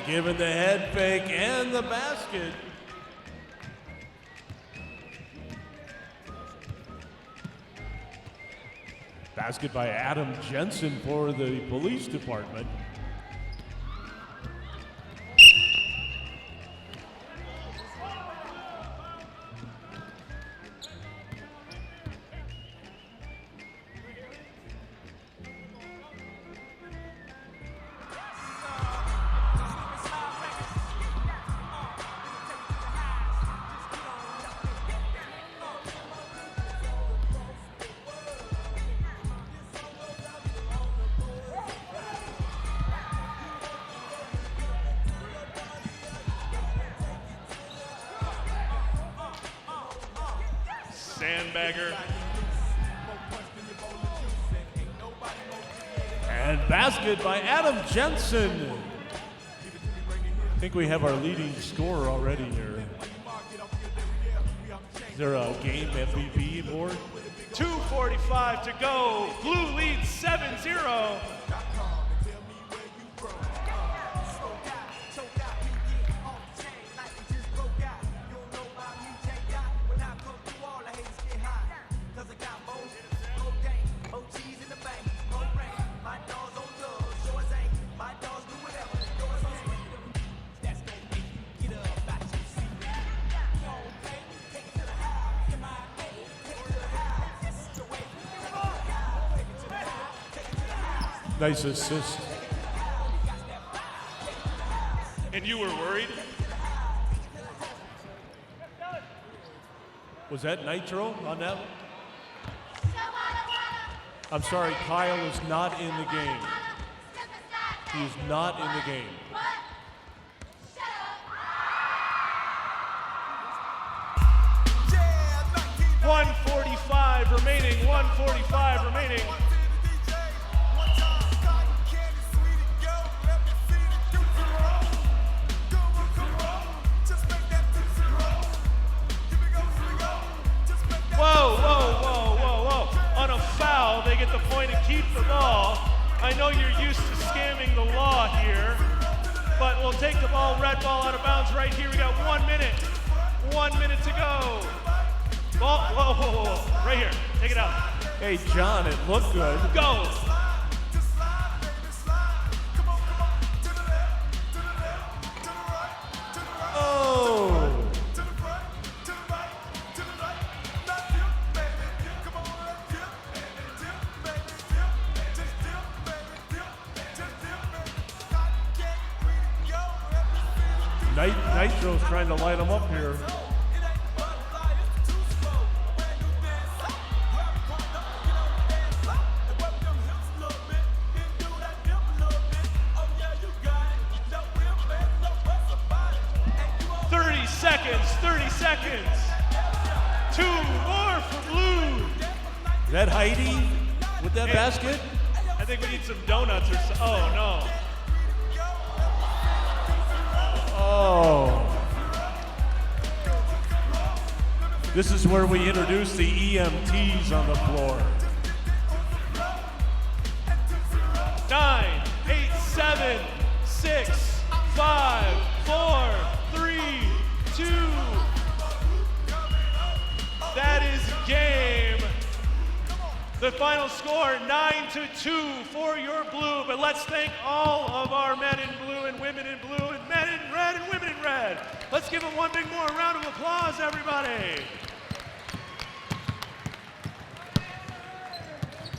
Given the head fake and the basket. Basket by Adam Jensen for the police department. Sandbagger. And basket by Adam Jensen. I think we have our leading scorer already here. Is there a game MVP board? 2:45 to go. Blue leads 7-0. Nice assist. And you were worried? Was that Nitro on that one? I'm sorry, Kyle is not in the game. He is not in the game. .145 remaining, 1:45 remaining. Whoa. On a foul, they get the point and keep the ball. I know you're used to scamming the law here, but we'll take the ball, red ball out of bounds right here. We got 1 minute. 1 minute to go. Ball, whoa. Right here, take it out. Hey, John, it looked good. Go. Oh. Nitro's trying to light him up here. Seconds. 2 more for blue. Is that Heidi with that basket? I think we need some donuts or so. Oh, no. Oh. This is where we introduce the EMTs on the floor. 9, 8, 7, 6, 5, 4, 3, 2. That is game. The final score, 9-2 for your blue. But let's thank all of our men in blue and women in blue and men in red and women in red. Let's give them one big more round of applause, everybody.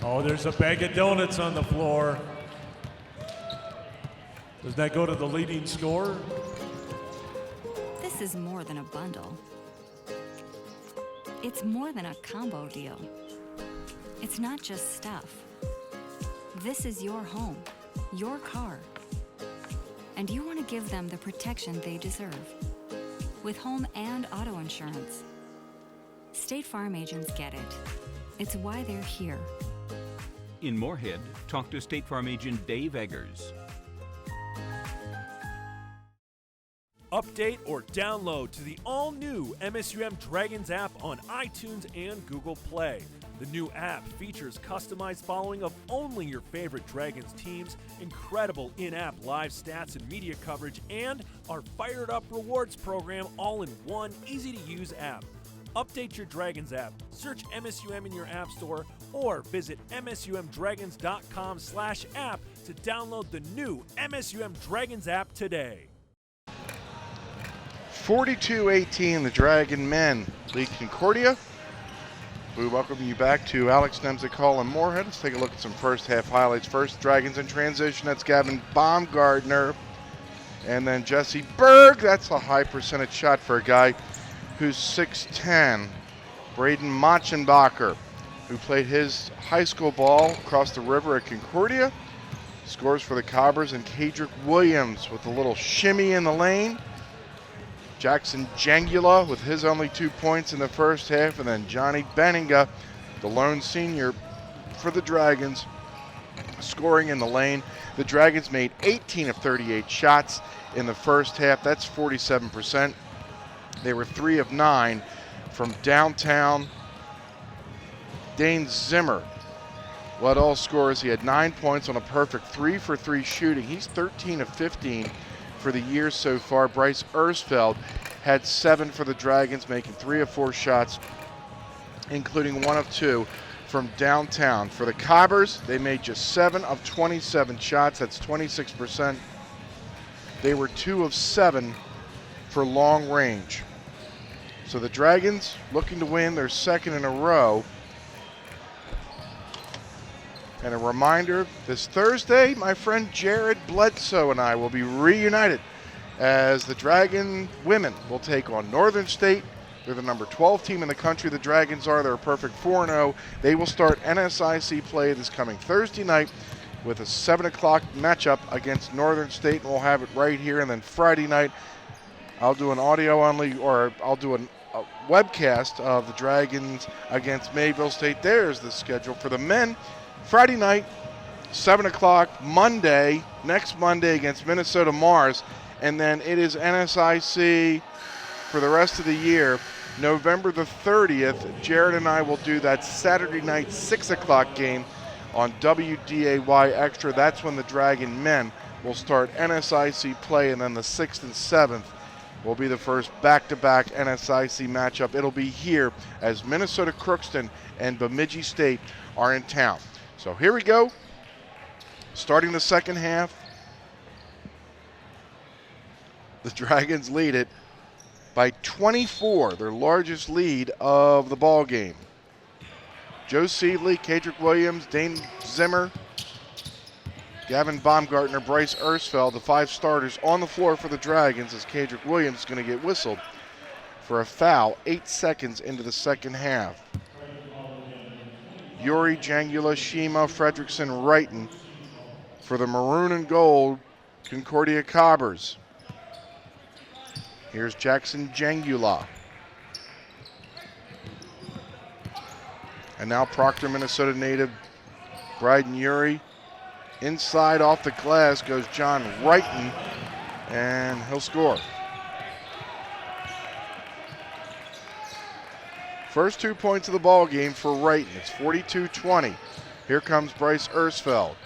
Oh, there's a bag of donuts on the floor. Does that go to the leading scorer? This is more than a bundle. It's more than a combo deal. It's not just stuff. This is your home, your car. And you want to give them the protection they deserve. With home and auto insurance. State Farm agents get it. It's why they're here. In Moorhead, talk to State Farm agent Dave Eggers. Update or download to the all-new MSUM Dragons app on iTunes and Google Play. The new app features customized following of only your favorite Dragons teams, incredible in-app live stats and media coverage, and our Fired Up Rewards program all in one easy-to-use app. Update your Dragons app, search MSUM in your app store, or visit msumdragons.com/app to download the new MSUM Dragons app today. 42-18, the Dragon men lead Concordia. We welcome you back to Alex Nemzik Hall in Moorhead. Let's take a look at some first half highlights. First, Dragons in transition. That's Gavin Baumgartner. And then Jesse Berg. That's a high percentage shot for a guy who's 6'10". Braden Machenbacher, who played his high school ball across the river at Concordia, scores for the Cobbers. And Cadrick Williams with a little shimmy in the lane. Jackson Jangula with his only 2 points in the first half, and then Johnny Benninga, the lone senior for the Dragons, scoring in the lane. The Dragons made 18 of 38 shots in the first half. That's 47%. They were 3 of 9 from downtown. Dane Zimmer led all scorers. He had 9 points on a perfect 3 for 3 shooting. He's 13 of 15 for the year so far. Bryce Ersfeld had 7 for the Dragons, making 3 of 4 shots, including 1 of 2 from downtown. For the Cobbers, they made just 7 of 27 shots. That's 26%. They were 2 of 7 for long range. So the Dragons looking to win their second in a row. And a reminder, this Thursday, my friend Jared Bledsoe and I will be reunited as the Dragon women will take on Northern State They're the number 12 team in the country, the Dragons are. They're a perfect 4-0. They will start NSIC play this coming Thursday night with a 7 o'clock matchup against Northern State, and we'll have it right here. And then Friday night, I'll do an audio only, or I'll do a webcast of the Dragons against Mayville State. There's the schedule for the men. Friday night, 7 o'clock, next Monday against Minnesota Mars. And then it is NSIC for the rest of the year. November the 30th, Jared and I will do that Saturday night 6 o'clock game on WDAY Extra. That's when the Dragon men will start NSIC play, and then the 6th and 7th will be the first back-to-back NSIC matchup. It'll be here as Minnesota Crookston and Bemidji State are in town. So here we go, starting the second half. The Dragons lead it by 24, their largest lead of the ball game. Joe Seeley, Kadrick Williams, Dane Zimmer, Gavin Baumgartner, Bryce Ersfeld, the 5 starters on the floor for the Dragons, as Kadrick Williams is going to get whistled for a foul 8 seconds into the second half. Yuri, Jangula, Shima, Fredrickson, Wrighton for the maroon and gold Concordia Cobbers. Here's Jackson Jangula. And now Proctor, Minnesota native Bryden Yuri. Inside off the glass goes John Wrighton, and he'll score. First 2 points of the ball game for Wrighton. It's 42-20. Here comes Bryce Ersfeld.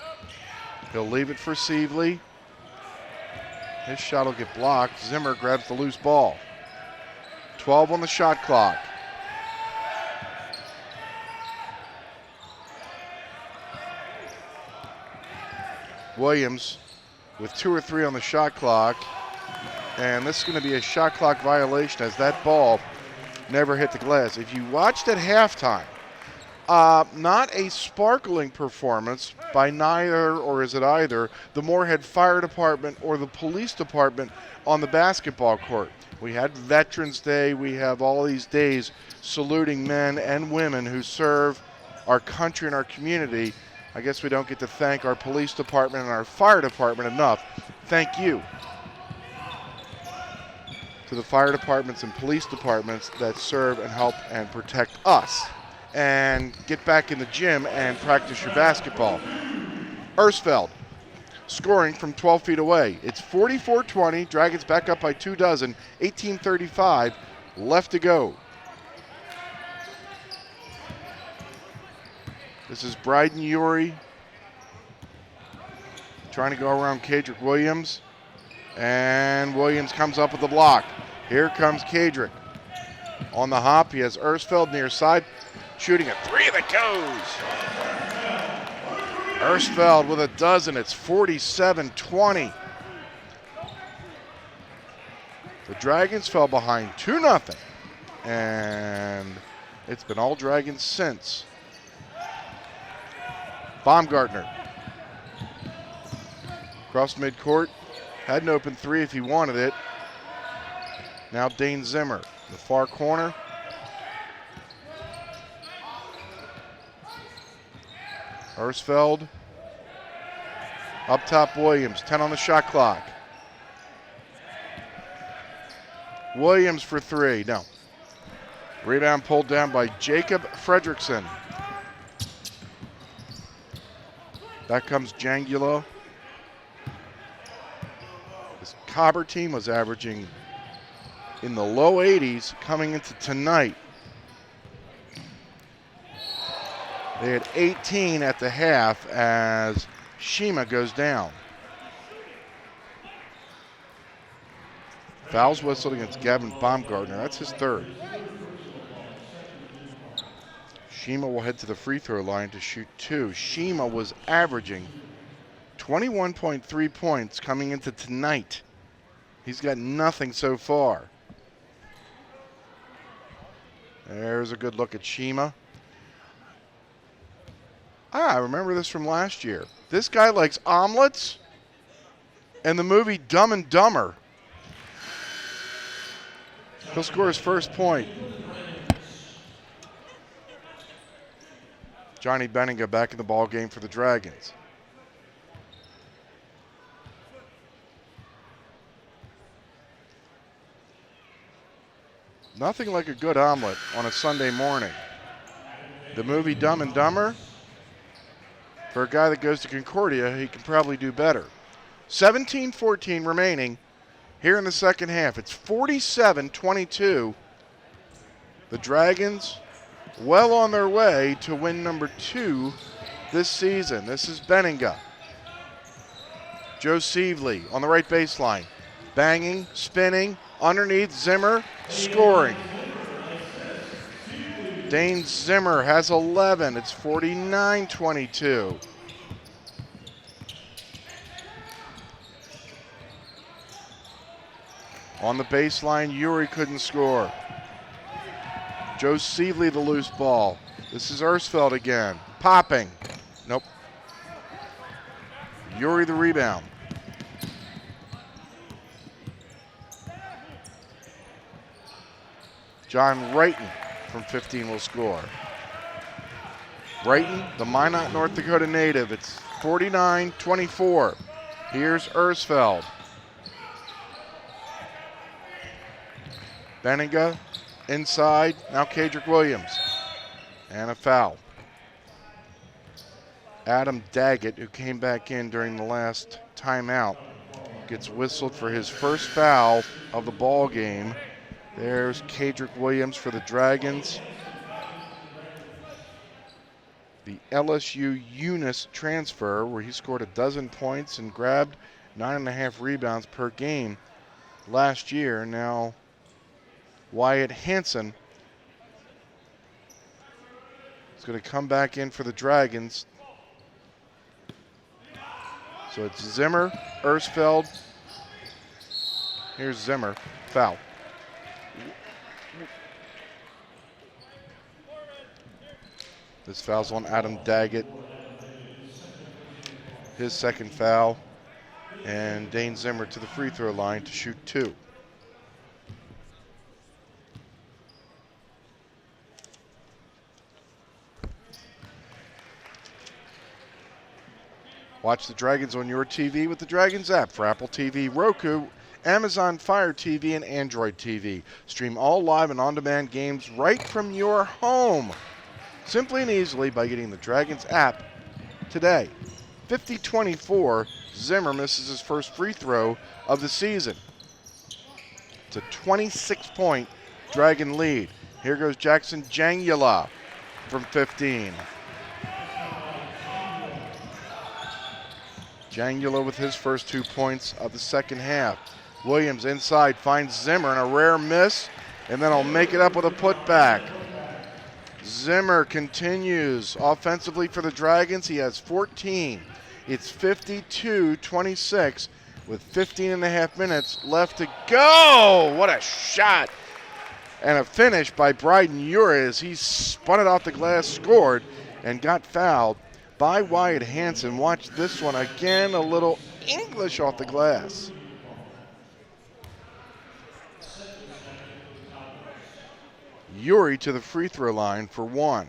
He'll leave it for Seeley. His shot will get blocked. Zimmer grabs the loose ball. 12 on the shot clock. Williams with 2 or 3 on the shot clock. And this is going to be a shot clock violation, as that ball never hit the glass. If you watched at halftime, not a sparkling performance by neither, or is it either, the Moorhead Fire Department or the police department on the basketball court. We had Veterans Day. We have all these days saluting men and women who serve our country and our community. I guess we don't get to thank our police department and our fire department enough. Thank you to the fire departments and police departments that serve and help and protect us. And get back in the gym and practice your basketball. Ersfeld scoring from 12 feet away. It's 44-20. Dragons back up by 2 dozen. 18:35 left to go. This is Bryden Yuri trying to go around Kadrick Williams. And Williams comes up with the block. Here comes Kadrick. On the hop, he has Ersfeld near side. Shooting a 3 that goes. Ersfeld with a dozen. It's 47-20. The Dragons fell behind 2-0. And it's been all Dragons since. Baumgartner. Across midcourt. Had an open 3 if he wanted it. Now Dane Zimmer in the far corner. Ersfeld. Up top Williams, 10 on the shot clock. Williams for 3, no. Rebound pulled down by Jacob Fredrickson. Back comes Jangula. This Cobber team was averaging in the low 80s coming into tonight. They had 18 at the half as Shima goes down. Fouls whistled against Gavin Baumgartner. That's his 3rd. Shima will head to the free throw line to shoot 2. Shima was averaging 21.3 points coming into tonight. He's got nothing so far. There's a good look at Shima. I remember this from last year. This guy likes omelets and the movie Dumb and Dumber. He'll score his first point. Johnny Benninga back in the ball game for the Dragons. Nothing like a good omelet on a Sunday morning. The movie Dumb and Dumber, for a guy that goes to Concordia, he can probably do better. 17-14 remaining here in the second half. It's 47-22. The Dragons well on their way to win number 2 this season. This is Benninga. Joe Sievely on the right baseline. Banging, spinning, underneath, Zimmer, scoring. Dane Zimmer has 11. It's 49-22. On the baseline, Uri couldn't score. Joe Sievely the loose ball. This is Ersfeld again. Popping. Nope. Uri the rebound. John Wrighton from 15 will score. Wrighton, the Minot, North Dakota native. It's 49-24. Here's Ersfeld. Benninga inside. Now Cadrick Williams. And a foul. Adam Daggett, who came back in during the last timeout, gets whistled for his first foul of the ball game. There's Cadrick Williams for the Dragons. The LSU Eunice transfer, where he scored 12 points and grabbed 9.5 rebounds per game last year. Now Wyatt Hansen is going to come back in for the Dragons. So it's Zimmer, Ersfeld. Here's Zimmer, foul. This foul's on Adam Daggett. His second foul. And Dane Zimmer to the free throw line to shoot 2. Watch the Dragons on your TV with the Dragons app for Apple TV, Roku, Amazon Fire TV, and Android TV. Stream all live and on-demand games right from your home. Simply and easily by getting the Dragons app today. 50-24, Zimmer misses his first free throw of the season. It's a 26-point Dragon lead. Here goes Jackson Jangula from 15. Jangula with his first 2 points of the second half. Williams inside finds Zimmer and a rare miss, and then he'll make it up with a putback. Zimmer continues offensively for the Dragons. He has 14. It's 52-26 with 15.5 minutes left to go. What a shot. And a finish by Bryden Uri as he spun it off the glass, scored, and got fouled by Wyatt Hansen. Watch this one again, a little English off the glass. Uri to the free throw line for 1.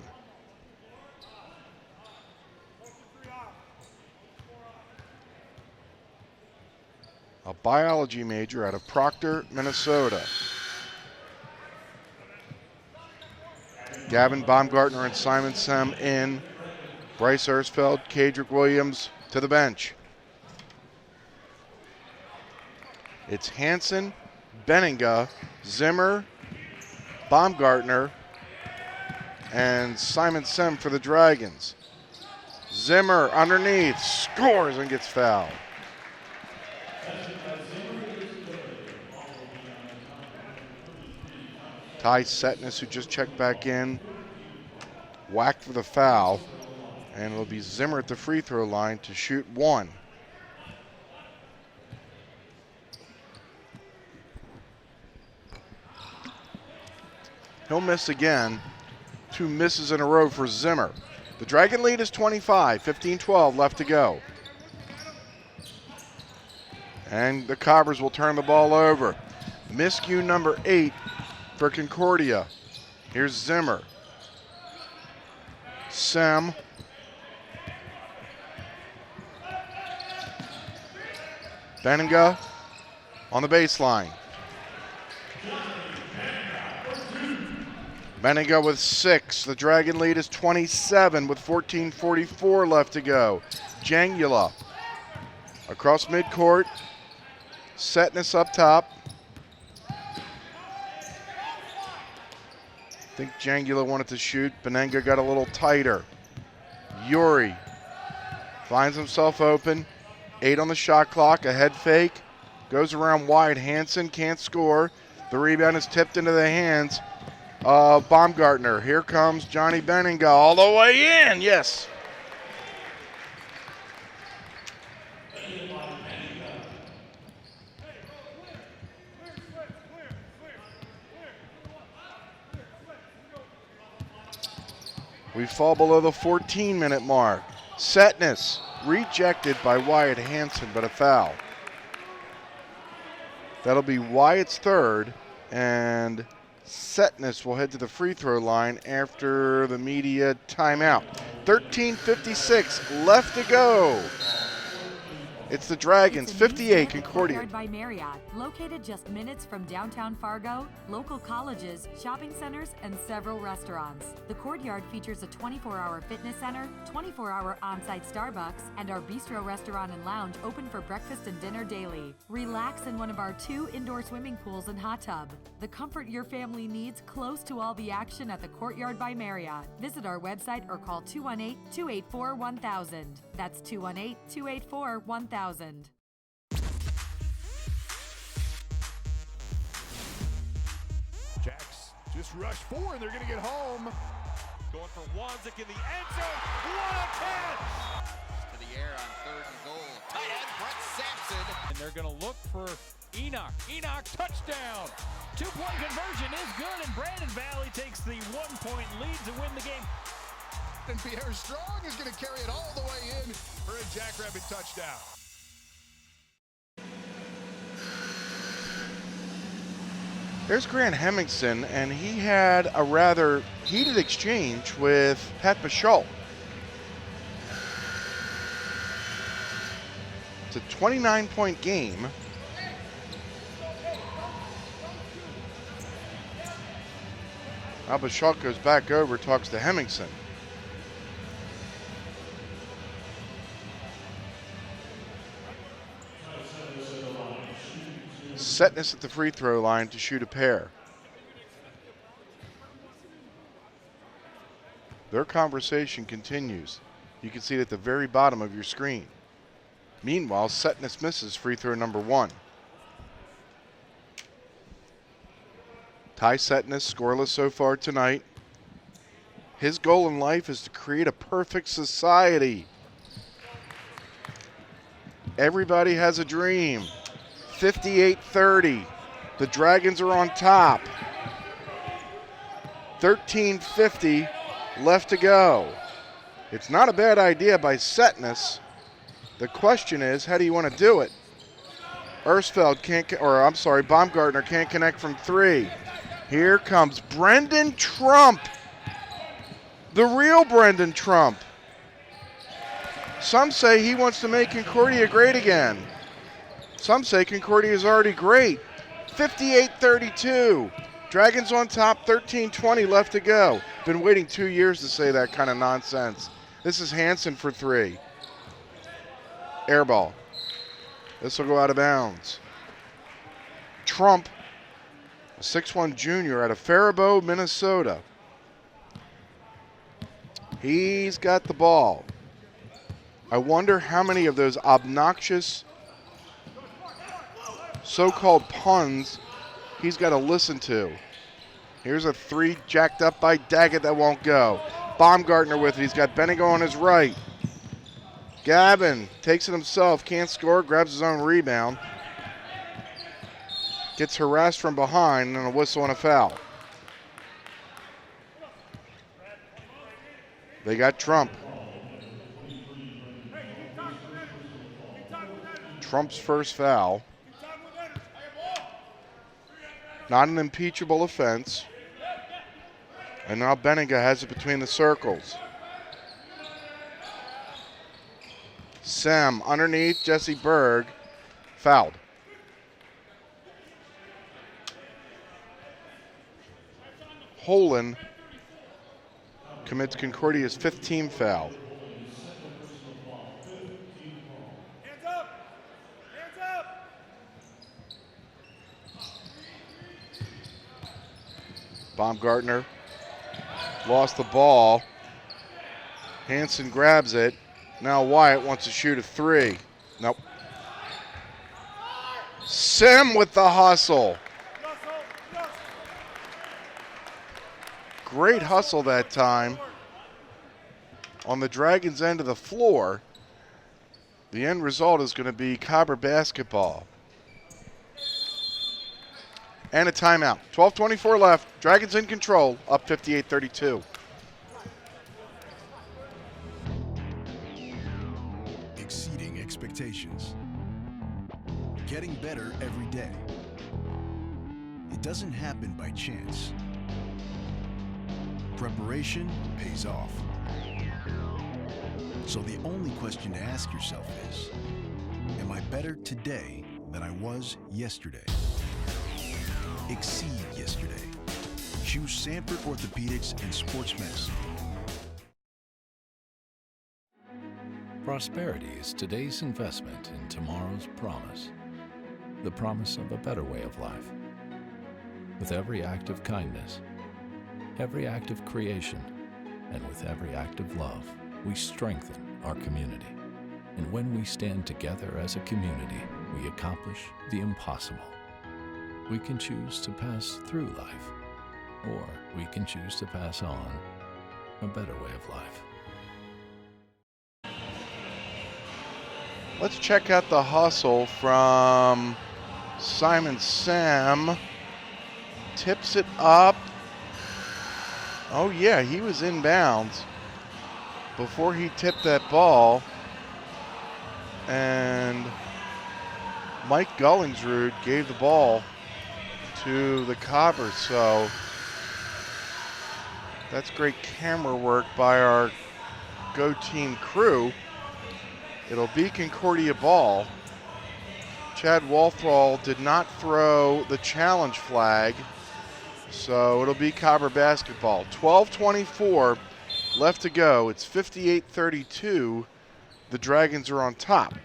A biology major out of Proctor, Minnesota. Gavin Baumgartner and Simon Sem in. Bryce Ersfeld, Cadrick Williams to the bench. It's Hansen, Benninga, Zimmer, Baumgartner, and Simon Sem for the Dragons. Zimmer underneath, scores and gets fouled. Ty Setness, who just checked back in, whacked for the foul, and it'll be Zimmer at the free throw line to shoot 1. He'll miss again. 2 misses in a row for Zimmer. The Dragon lead is 25, 15-12 left to go. And the Cobbers will turn the ball over. Miscue number 8 for Concordia. Here's Zimmer. Sem. Benninga on the baseline. Benninga with 6. The Dragon lead is 27 with 14:44 left to go. Jangula across midcourt. Setness up top. I think Jangula wanted to shoot. Benninga got a little tighter. Yuri finds himself open. 8 on the shot clock. A head fake. Goes around wide. Hansen can't score. The rebound is tipped into the hands of Baumgartner. Here comes Johnny Benninga all the way in. Yes. We fall below the 14-minute mark. Setness rejected by Wyatt Hansen, but a foul. That'll be Wyatt's third, and Setness will head to the free throw line after the media timeout. 13:56 left to go. It's the Dragons, 58, Concordia. Courtyard by Marriott, located just minutes from downtown Fargo, local colleges, shopping centers, and several restaurants. The Courtyard features a 24-hour fitness center, 24-hour on-site Starbucks, and our bistro restaurant and lounge open for breakfast and dinner daily. Relax in one of our 2 indoor swimming pools and hot tub. The comfort your family needs close to all the action at the Courtyard by Marriott. Visit our website or call 218-284-1000. That's 218-284-1000. Jacks just rushed 4 and they're going to get home. Going for Wanzik in the end zone. What a catch! To the air on 3rd and goal. Tight end Brett Sampson. And they're going to look for Enoch. Enoch, touchdown. 2-point conversion is good, and Brandon Valley takes the 1-point lead to win the game. And Pierre Strong is going to carry it all the way in for a Jackrabbit touchdown. There's Grant Hemmingson, and he had a rather heated exchange with Pat Bichol. It's a 29-point game. Now Bichol goes back over, talks to Hemmingson. Setness at the free throw line to shoot a pair. Their conversation continues. You can see it at the very bottom of your screen. Meanwhile, Setness misses free throw number 1. Ty Setness scoreless so far tonight. His goal in life is to create a perfect society. Everybody has a dream. 58-30. The Dragons are on top. 13:50 left to go. It's not a bad idea by Setness. The question is, how do you want to do it? Baumgartner can't connect from 3. Here comes Brendan Trump. The real Brendan Trump. Some say he wants to make Concordia great again. Some say Concordia is already great. 58-32. Dragons on top, 13:20 left to go. Been waiting 2 years to say that kind of nonsense. This is Hansen for 3. Air ball. This will go out of bounds. Trump, a 6'1 junior out of Faribault, Minnesota. He's got the ball. I wonder how many of those obnoxious so-called puns he's got to listen to. Here's a 3 jacked up by Daggett that won't go. Baumgartner with it. He's got Benninga on his right. Gavin takes it himself. Can't score. Grabs his own rebound. Gets harassed from behind and a whistle and a foul. They got Trump. Trump's first foul. Not an impeachable offense. And now Benninga has it between the circles. Sem underneath Jesse Berg, fouled. Holland commits Concordia's 5th team foul. Baumgartner lost the ball. Hanson grabs it. Now Wyatt wants to shoot a 3. Nope. Sem with the hustle. Great hustle that time on the Dragons' end of the floor. The end result is going to be Cobber basketball. And a timeout. 12:24 left. Dragons in control, up 58-32. Exceeding expectations. Getting better every day. It doesn't happen by chance. Preparation pays off. So the only question to ask yourself is, am I better today than I was yesterday? Exceed yesterday. Choose Sanford Orthopedics and Sports Medicine. Prosperity is today's investment in tomorrow's promise. The promise of a better way of life. With every act of kindness, every act of creation, and with every act of love, we strengthen our community. And when we stand together as a community, we accomplish the impossible. We can choose to pass through life, or we can choose to pass on a better way of life. Let's check out the hustle from Simon Sem. Tips it up. Oh yeah, he was inbounds before he tipped that ball. And Mike Gullingsrud gave the ball to the Cobbers. So that's great camera work by our Go Team crew. It'll be Concordia ball. Chad Walthall did not throw the challenge flag, so it'll be Cobber basketball. 12:24 left to go. It's 58-32. The Dragons are on top.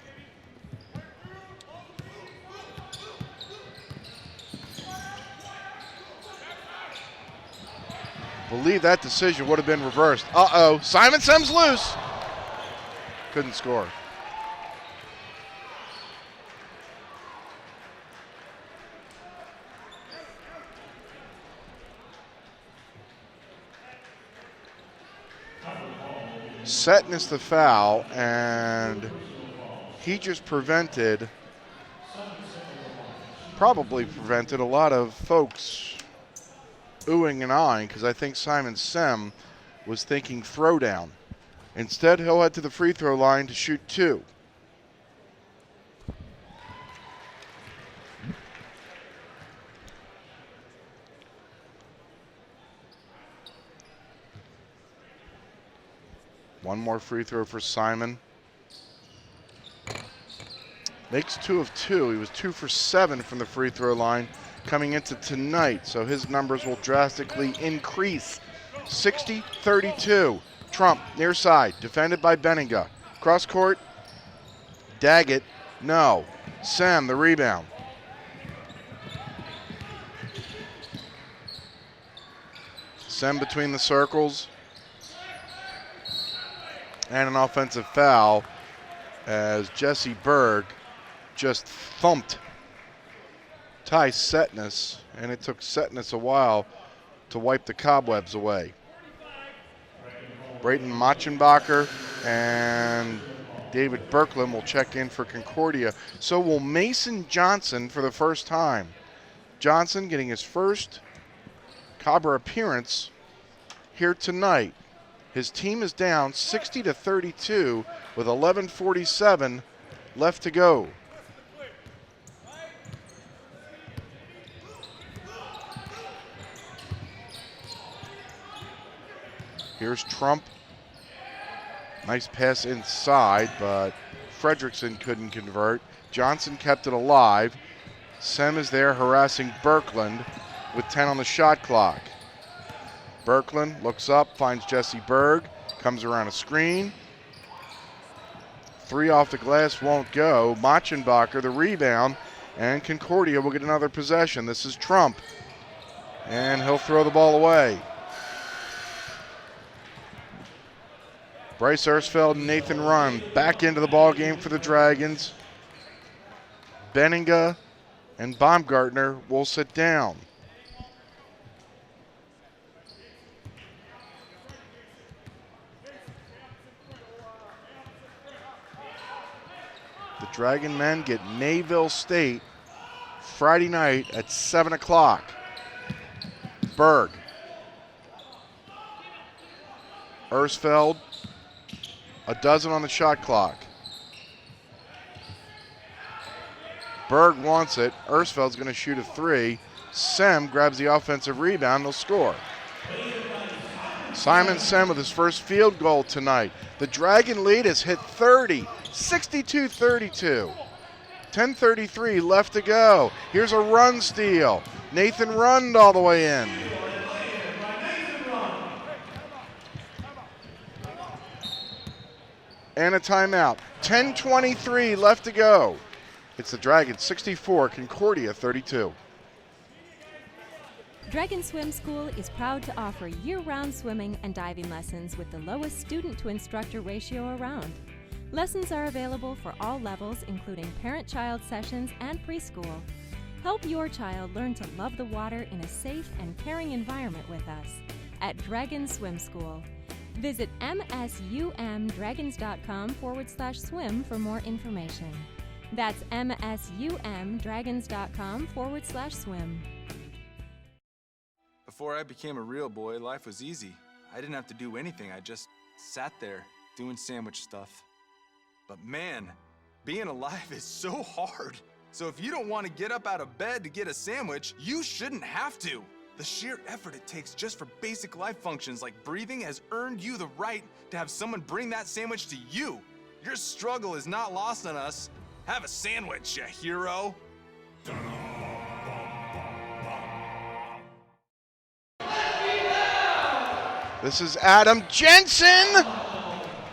Believe that decision would have been reversed. Uh-oh, Simon Sem's loose. Couldn't score. Setness the foul, and he just probably prevented a lot of folks oohing and ahhing, because I think Simon Sem was thinking throwdown. Instead, he'll head to the free throw line to shoot 2. One more free throw for Simon. Makes 2 of 2. He was 2 for 7 from the free throw line coming into tonight, so his numbers will drastically increase. 60-32. Trump near side, defended by Benninga. Cross court, Daggett, no. Sem the rebound. Sem between the circles. And an offensive foul as Jesse Berg just thumped Ty Setness, and it took Setness a while to wipe the cobwebs away. Brayton Machenbacher and David Berkland will check in for Concordia. So will Mason Johnson for the first time. Johnson getting his first Cobber appearance here tonight. His team is down 60-32 with 11:47 left to go. Here's Trump. Nice pass inside, but Fredrickson couldn't convert. Johnson kept it alive. Sem is there harassing Birkland with 10 on the shot clock. Birkland looks up, finds Jesse Berg, comes around a screen. 3 off the glass won't go. Machenbacher the rebound, and Concordia will get another possession. This is Trump, and he'll throw the ball away. Bryce Ersfeld and Nathan Rund back into the ball game for the Dragons. Benninga and Baumgartner will sit down. The Dragon men get Mayville State Friday night at 7 o'clock. Berg. Ersfeld, a dozen on the shot clock. Berg wants it. Ersfeld's going to shoot a 3. Sem grabs the offensive rebound. They'll score. Simon Sem with his first field goal tonight. The Dragon lead has hit 30, 62-32. 10:33 left to go. Here's a run steal. Nathan Rund all the way in. And a timeout. 10:23 left to go. It's the Dragons 64, Concordia 32. Dragon Swim School is proud to offer year-round swimming and diving lessons with the lowest student-to-instructor ratio around. Lessons are available for all levels, including parent-child sessions and preschool. Help your child learn to love the water in a safe and caring environment with us at Dragon Swim School. Visit msumdragons.com/swim for more information. That's msumdragons.com/swim. Before I became a real boy, life was easy. I didn't have to do anything. I just sat there doing sandwich stuff. But man, being alive is so hard. So if you don't want to get up out of bed to get a sandwich, you shouldn't have to. The sheer effort it takes just for basic life functions like breathing has earned you the right to have someone bring that sandwich to you. Your struggle is not lost on us. Have a sandwich, you hero. This is Adam Jensen.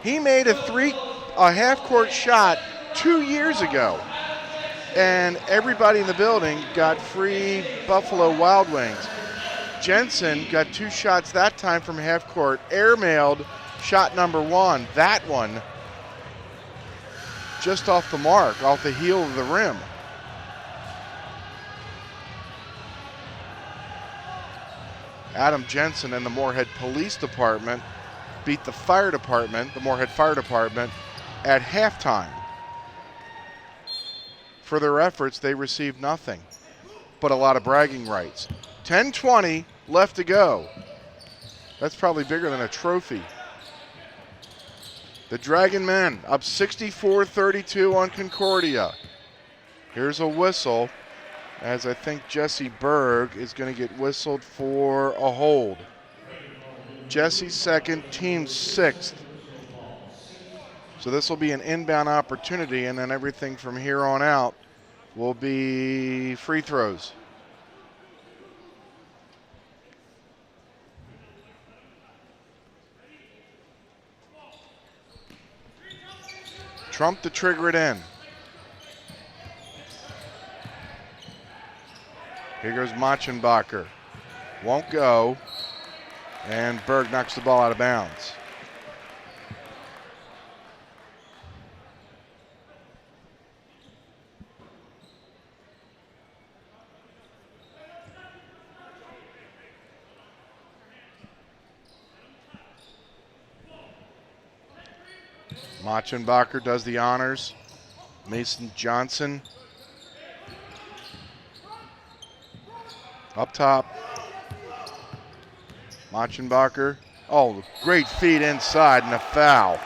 He made a half-court shot 2 years ago. And everybody in the building got free Buffalo Wild Wings. Jensen got 2 shots that time from half court, airmailed shot number 1. That one just off the mark, off the heel of the rim. Adam Jensen and the Moorhead Police Department beat the fire department, the Moorhead Fire Department, at halftime. For their efforts, they received nothing but a lot of bragging rights. 10:20 left to go. That's probably bigger than a trophy. The Dragon men up 64-32 on Concordia. Here's a whistle, as I think Jesse Berg is going to get whistled for a hold. Jesse's second, team 6th. So this will be an inbound opportunity, and then everything from here on out will be free throws. Trump to trigger it in. Here goes Machenbacher. Won't go. And Berg knocks the ball out of bounds. Machenbacher does the honors. Mason Johnson up top. Machenbacher. Oh, great feed inside and a foul.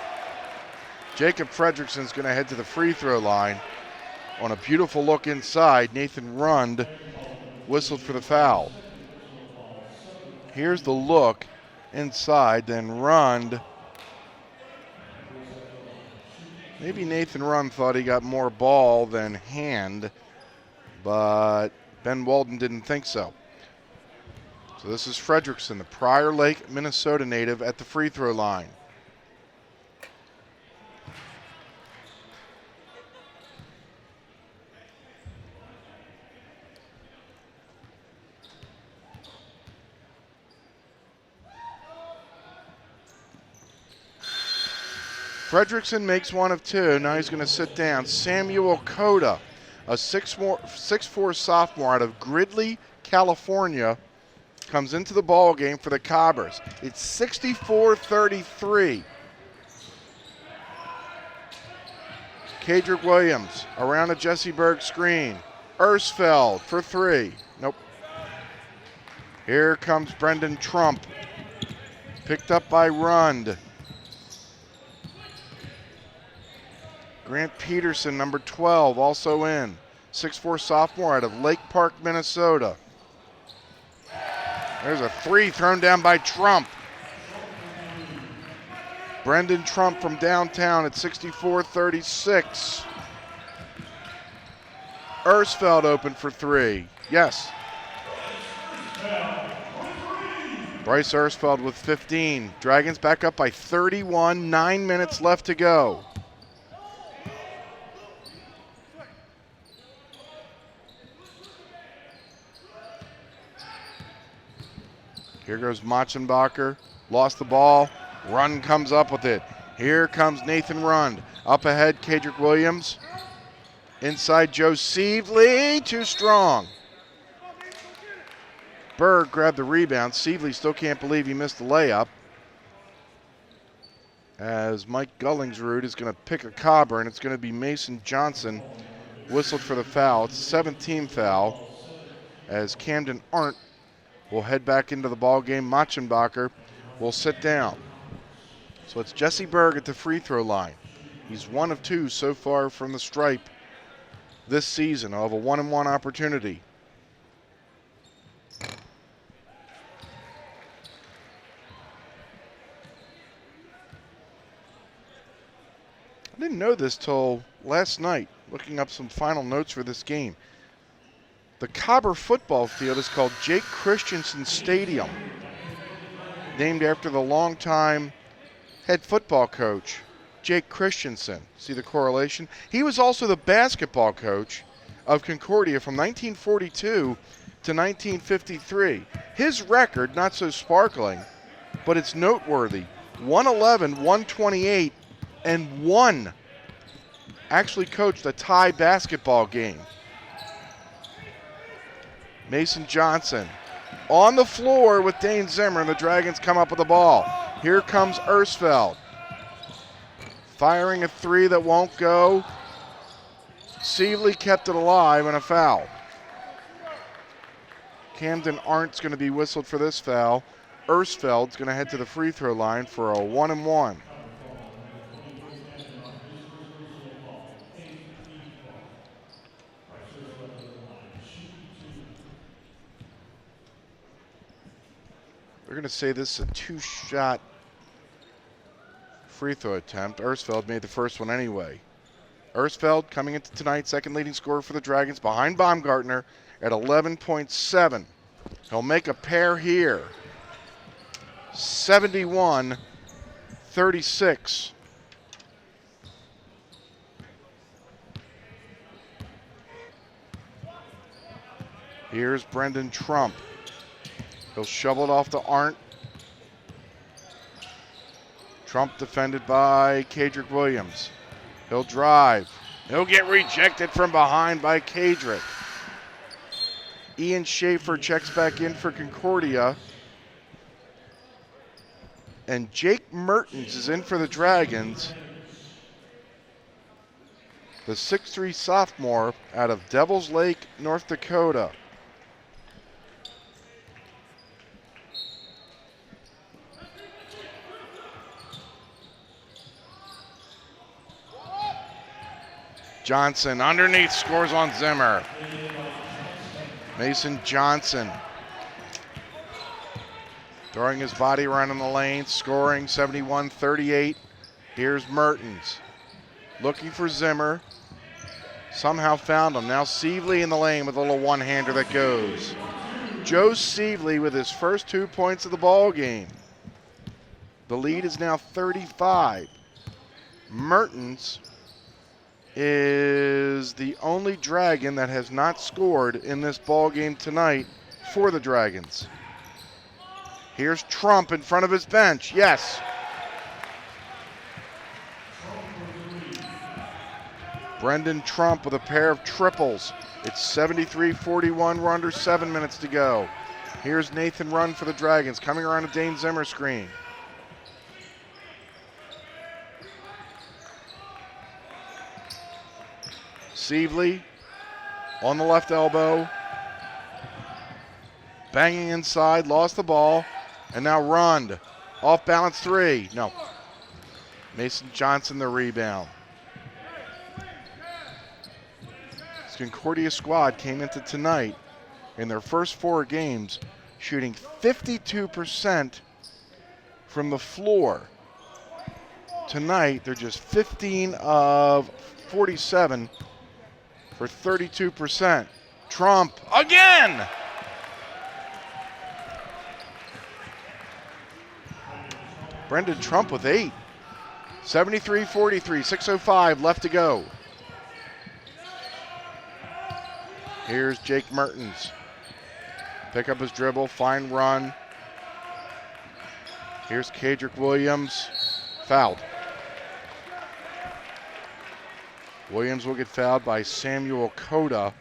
Jacob Fredrickson's going to head to the free throw line on a beautiful look inside. Nathan Rund whistled for the foul. Here's the look inside, then Rund Maybe Nathan Run thought he got more ball than hand, but Ben Walden didn't think so. So this is Fredrickson, the Prior Lake, Minnesota native, at the free throw line. Fredrickson makes one of two. Now he's going to sit down. Samuel Cota, a 6'4" sophomore out of Gridley, California, comes into the ball game for the Cobbers. It's 64-33. Kadrick Williams around a Jesse Berg screen. Ersfeld for three. Nope. Here comes Brendan Trump. Picked up by Rund. Grant Peterson, number 12, also in. 6'4" sophomore out of Lake Park, Minnesota. There's a three thrown down by Trump. Brendan Trump from downtown at 64-36. Ersfeld open for three. Yes. Bryce Ersfeld with 15. Dragons back up by 31. 9 minutes left to go. Here goes Machenbacher, lost the ball, Rund comes up with it. Here comes Nathan Rund, up ahead Kadrick Williams. Inside Joe Sievely, too strong. Berg grabbed the rebound. Sievely still can't believe he missed the layup. As Mike Gullingsrud is going to pick a Cobber, and it's going to be Mason Johnson whistled for the foul. It's a 17th foul as Camden Arndt will head back into the ball game. Machenbacher will sit down. So it's Jesse Berg at the free throw line. He's 1 of 2 so far from the stripe this season. He'll have a 1-and-1 opportunity. I didn't know this till last night, looking up some final notes for this game. The Cobber football field is called Jake Christensen Stadium, named after the longtime head football coach, Jake Christensen. See the correlation? He was also the basketball coach of Concordia from 1942 to 1953. His record, not so sparkling, but it's noteworthy. 111, 128, and 1 actually coached a tie basketball game. Mason Johnson on the floor with Dane Zimmer, and the Dragons come up with the ball. Here comes Ersfeld. Firing a three that won't go. Sievely kept it alive and a foul. Camden Arndt's going to be whistled for this foul. Ersfeld's going to head to the free throw line for a 1-and-1. They're going to say this is a 2-shot free throw attempt. Ersfeld made the first one anyway. Ersfeld coming into tonight's second leading scorer for the Dragons behind Baumgartner at 11.7. He'll make a pair here. 71-36. Here's Brendan Trump. He'll shovel it off to Arndt. Trump defended by Kadrick Williams. He'll drive. He'll get rejected from behind by Kadrick. Ian Schaefer checks back in for Concordia. And Jake Mertens is in for the Dragons. The 6'3" sophomore out of Devils Lake, North Dakota. Johnson underneath, scores on Zimmer. Mason Johnson throwing his body around in the lane, scoring 71-38. Here's Mertens. looking for Zimmer. Somehow found him. Now Sievely in the lane with a little one-hander that goes. Joe Sievely with his first 2 points of the ball game. The lead is now 35. Mertens is the only Dragon that has not scored in this ball game tonight for the Dragons. Here's Trump in front of his bench. Yes. Brendan Trump with a pair of triples. It's 73-41. We're under 7 minutes to go. Here's Nathan Run for the Dragons, coming around a Dane Zimmer screen. Sievely on the left elbow. Banging inside, lost the ball. And now Rund. Off balance three. No. Mason Johnson the rebound. This Concordia squad came into tonight in their first 4 games shooting 52% from the floor. Tonight, they're just 15 of 47 for 32%. Trump again! Brendan Trump with 8. 73-43, 6:05 left to go. Here's Jake Mertens. Pick up his dribble, fine run. Here's Kadrick Williams, fouled. Williams will get fouled by Samuel Cota.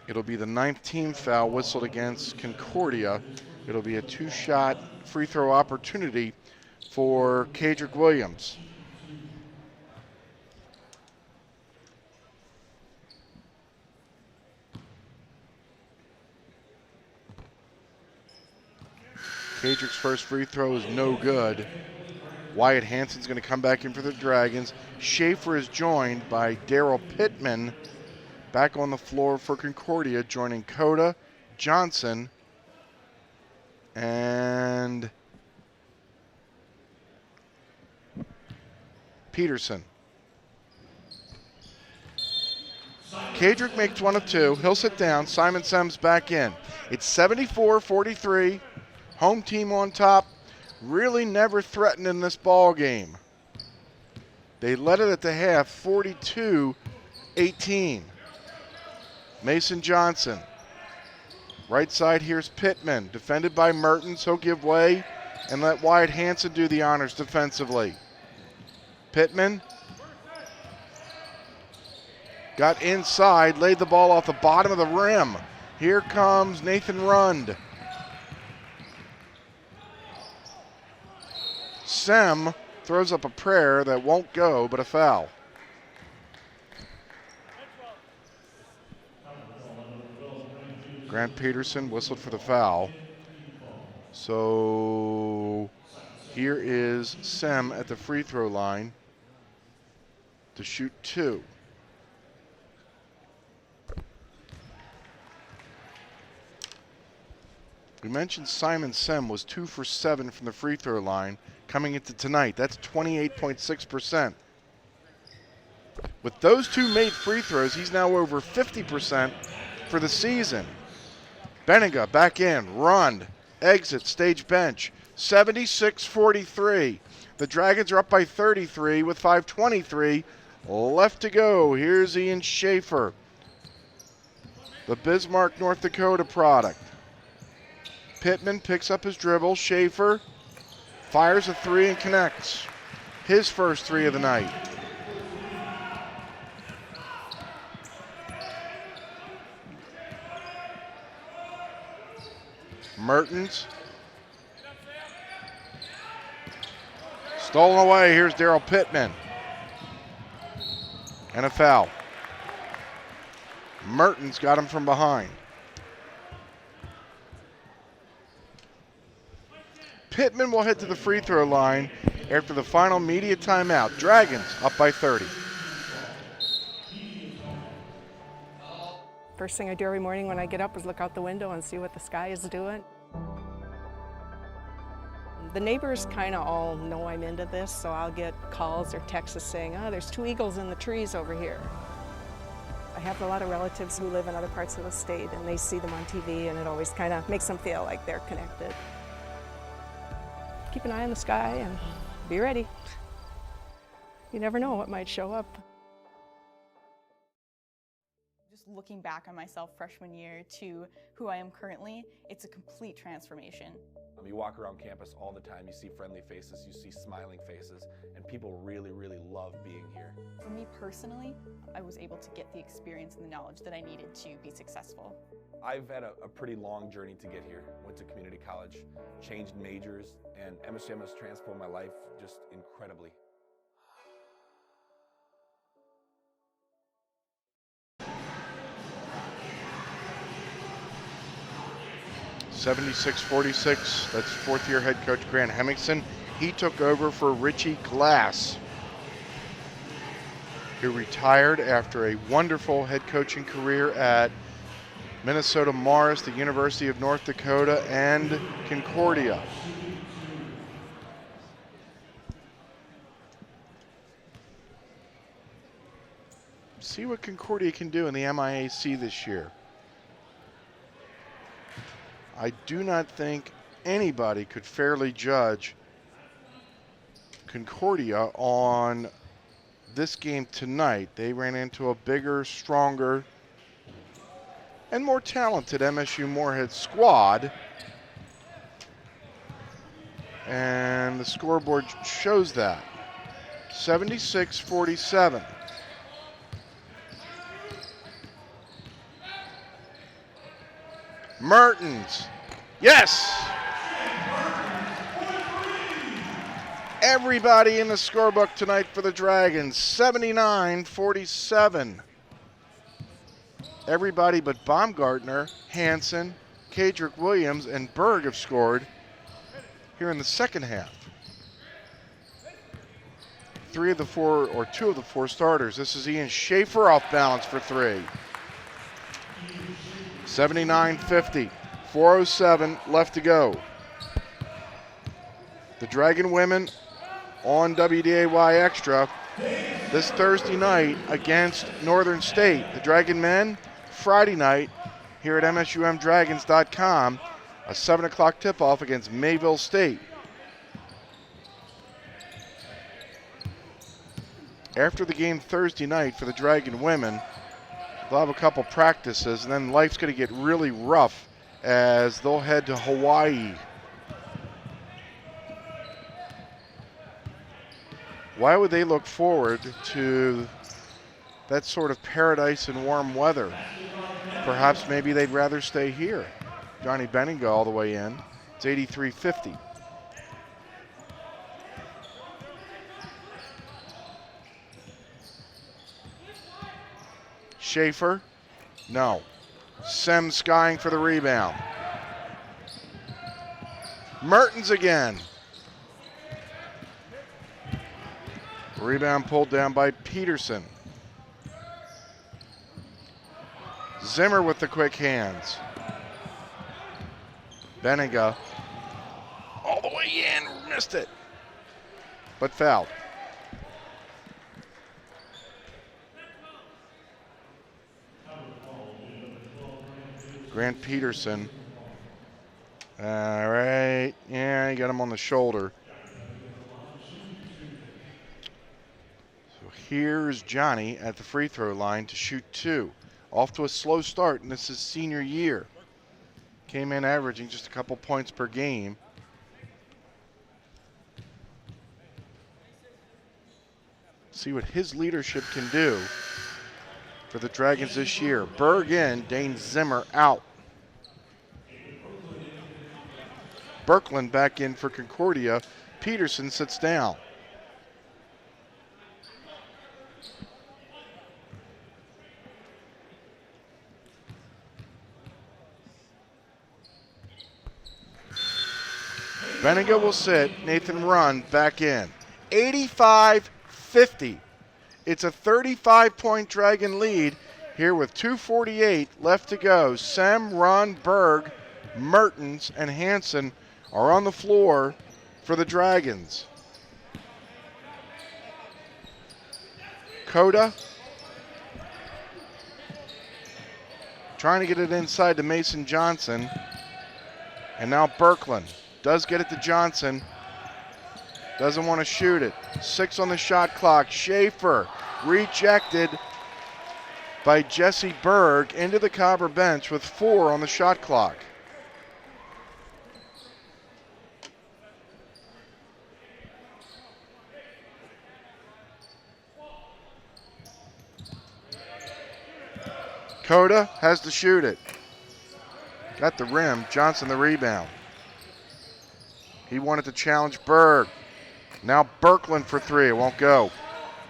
It'll be the 9th team foul whistled against Concordia. It'll be a 2-shot free throw opportunity for Kadrick Williams. Kadrick's first free throw is no good. Wyatt Hanson's going to come back in for the Dragons. Schaefer is joined by Daryl Pittman back on the floor for Concordia, joining Cota, Johnson, and Peterson. Kadrick makes 1 of 2. He'll sit down. Simon Sem's back in. It's 74-43. Home team on top. Really never threatened in this ball game. They led it at the half, 42-18. Mason Johnson. Right side, here's Pittman. Defended by Mertens. He'll give way and let Wyatt Hanson do the honors defensively. Pittman got inside, laid the ball off the bottom of the rim. Here comes Nathan Rund. Sem throws up a prayer that won't go, but a foul. Grant Peterson whistled for the foul. So here is Sem at the free throw line to shoot 2. We mentioned Simon Sem was 2 for 7 from the free throw line coming into tonight. That's 28.6%. With those 2 made free throws, he's now over 50% for the season. Benninga back in, Rund, exit, stage bench, 76-43. The Dragons are up by 33 with 5:23 left to go. Here's Ian Schaefer, the Bismarck, North Dakota product. Pittman picks up his dribble. Schaefer fires a 3 and connects. His first 3 of the night. Mertens. Stolen away. Here's Daryl Pittman. And a foul. Mertens got him from behind. Pittman will head to the free throw line after the final media timeout. Dragons up by 30. First thing I do every morning when I get up is look out the window and see what the sky is doing. The neighbors kind of all know I'm into this, so I'll get calls or texts saying, oh, there's 2 eagles in the trees over here. I have a lot of relatives who live in other parts of the state, and they see them on TV, and it always kind of makes them feel like they're connected. Keep an eye on the sky and be ready. You never know what might show up. Just looking back on myself freshman year to who I am currently, it's a complete transformation. You walk around campus all the time, you see friendly faces, you see smiling faces, and people really, really love being here. For me personally, I was able to get the experience and the knowledge that I needed to be successful. I've had a pretty long journey to get here. Went to community college, changed majors, and MSUM has transformed my life just incredibly. (76-46). That's fourth-year head coach Grant Hemmingson. He took over for Richie Glass, who retired after a wonderful head coaching career at Minnesota Morris, the University of North Dakota, and Concordia. See what Concordia can do in the MIAC this year. I do not think anybody could fairly judge Concordia on this game tonight. They ran into a bigger, stronger, and more talented MSU Moorhead squad. And the scoreboard shows that. 76-47. Mertens, yes! Everybody in the scorebook tonight for the Dragons, 79-47. Everybody but Baumgartner, Hansen, Kadrick Williams, and Berg have scored here in the second half. 2 of the four starters. This is Ian Schaefer off balance for 3. 79-50, 4:07 left to go. The Dragon women on WDAY Extra this Thursday night against Northern State. The Dragon men Friday night here at MSUMDragons.com, a 7 o'clock tip-off against Mayville State. After the game Thursday night for the Dragon women, they'll have a couple practices, and then life's going to get really rough as they'll head to Hawaii. Why would they look forward to that sort of paradise and warm weather? Perhaps maybe they'd rather stay here. Johnny Benninga all the way in. It's 83-50. Schaefer, no. Sem skying for the rebound. Mertens again. Rebound pulled down by Peterson. Zimmer with the quick hands. Benninga all the way in, missed it, but fouled. Grant Peterson. All right, yeah, he got him on the shoulder. So here's Johnny at the free throw line to shoot 2. Off to a slow start, and this is senior year. Came in averaging just a couple points per game. See what his leadership can do for the Dragons this year. Berg in, Dane Zimmer out. Birkeland back in for Concordia. Peterson sits down. Benninga will sit. Nathan Run back in. 85-50. It's a 35-point Dragon lead here with 2:48 left to go. Sem, Run, Berg, Mertens, and Hansen are on the floor for for the Dragons. Coda trying to get it inside to Mason Johnson. And now Birkeland does get it to Johnson. Doesn't want to shoot it. 6 on the shot clock. Schaefer rejected by Jesse Berg into the Cobber bench with 4 on the shot clock. Coda has to shoot it. Got the rim. Johnson the rebound. He wanted to challenge Berg. Now Birkeland for 3. It won't go.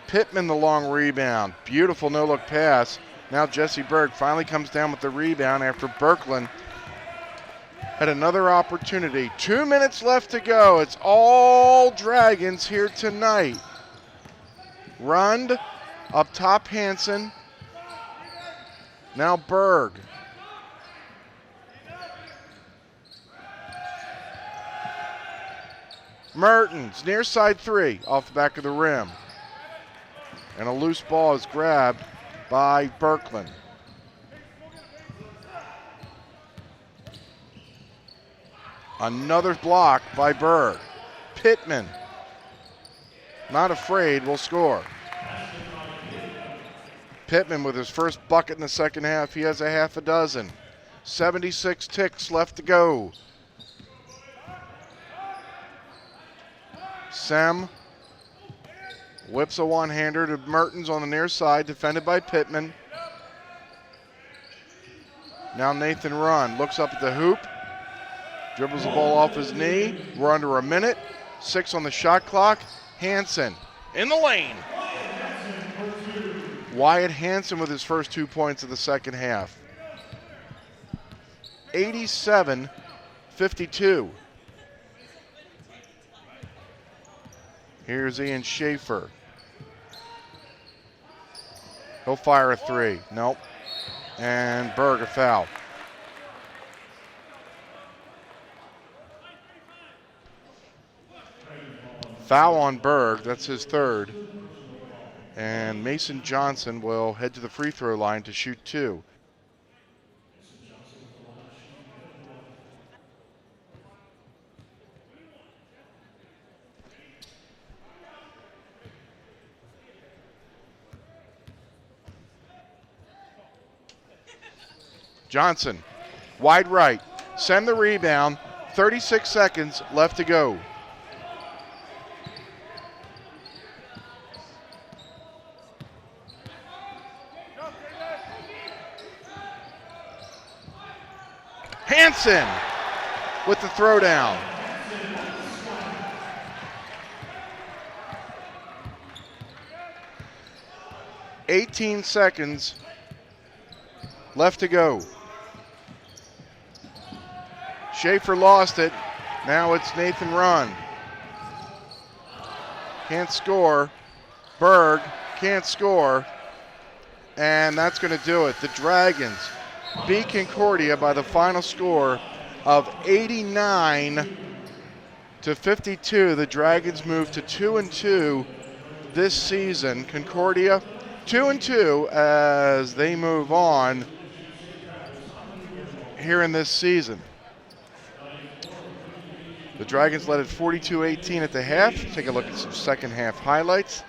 Pittman the long rebound. Beautiful no-look pass. Now Jesse Berg finally comes down with the rebound after Birkeland had another opportunity. 2 minutes left to go. It's all Dragons here tonight. Rund up top, Hansen. Now Berg. Mertens, near side 3, off the back of the rim. And a loose ball is grabbed by Birkeland. Another block by Berg. Pittman, not afraid, will score. Pittman with his first bucket in the second half. He has a half a dozen. 76 ticks left to go. Sem whips a one-hander to Mertens on the near side, defended by Pittman. Now Nathan Rund looks up at the hoop, dribbles the ball off his knee. We're under a minute. 6 on the shot clock. Hansen in the lane. Wyatt Hansen with his first 2 points of the second half. 87-52. Here's Ian Schaefer. He'll fire a 3. Nope. And Berg a foul. Foul on Berg. That's his 3rd. And Mason Johnson will head to the free throw line to shoot 2. Johnson, wide right, send the rebound, 36 seconds left to go. Hansen with the throwdown. $18 seconds left to go. Schaefer lost it. Now it's Nathan Rund. Can't score. Berg can't score. And that's going to do it. The Dragons beat Concordia by the final score of 89-52. The Dragons move to 2-2 this season. Concordia 2-2 as they move on here in this season. The Dragons led at 42-18 at the half. Take a look at some second half highlights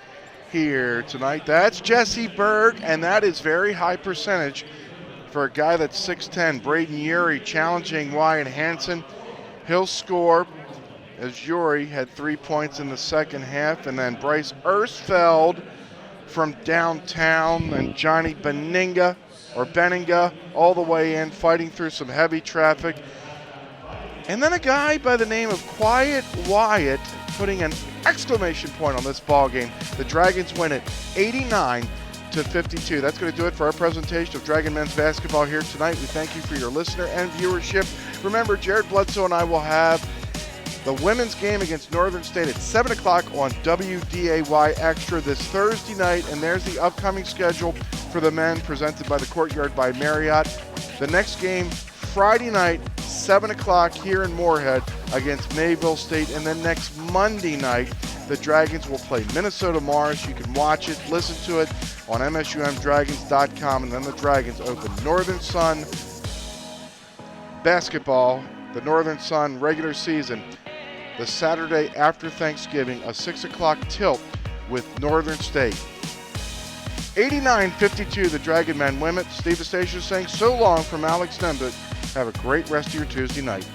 here tonight. That's Jesse Berg, and that is very high percentage for a guy that's 6'10". Braden Urie challenging Wyatt Hansen. He'll score as Urie had 3 points in the second half, and then Bryce Ersfeld from downtown, and Johnny Benninga all the way in, fighting through some heavy traffic. And then a guy by the name of Quiet Wyatt putting an exclamation point on this ball game. The Dragons win it 89-52. That's going to do it for our presentation of Dragon men's basketball here tonight. We thank you for your listener and viewership. Remember, Jared Bledsoe and I will have the women's game against Northern State at 7 o'clock on WDAY Extra this Thursday night. And there's the upcoming schedule for the men presented by the Courtyard by Marriott. The next game Friday night, 7 o'clock here in Moorhead against Mayville State. And then next Monday night, the Dragons will play Minnesota Morris. You can watch it, listen to it on MSUMDragons.com. And then the Dragons open Northern Sun basketball, the Northern Sun regular season, the Saturday after Thanksgiving, a 6 o'clock tilt with Northern State. 89-52, the Dragon men win it. Steve DeStacia saying so long from Alex Nembut. Have a great rest of your Tuesday night.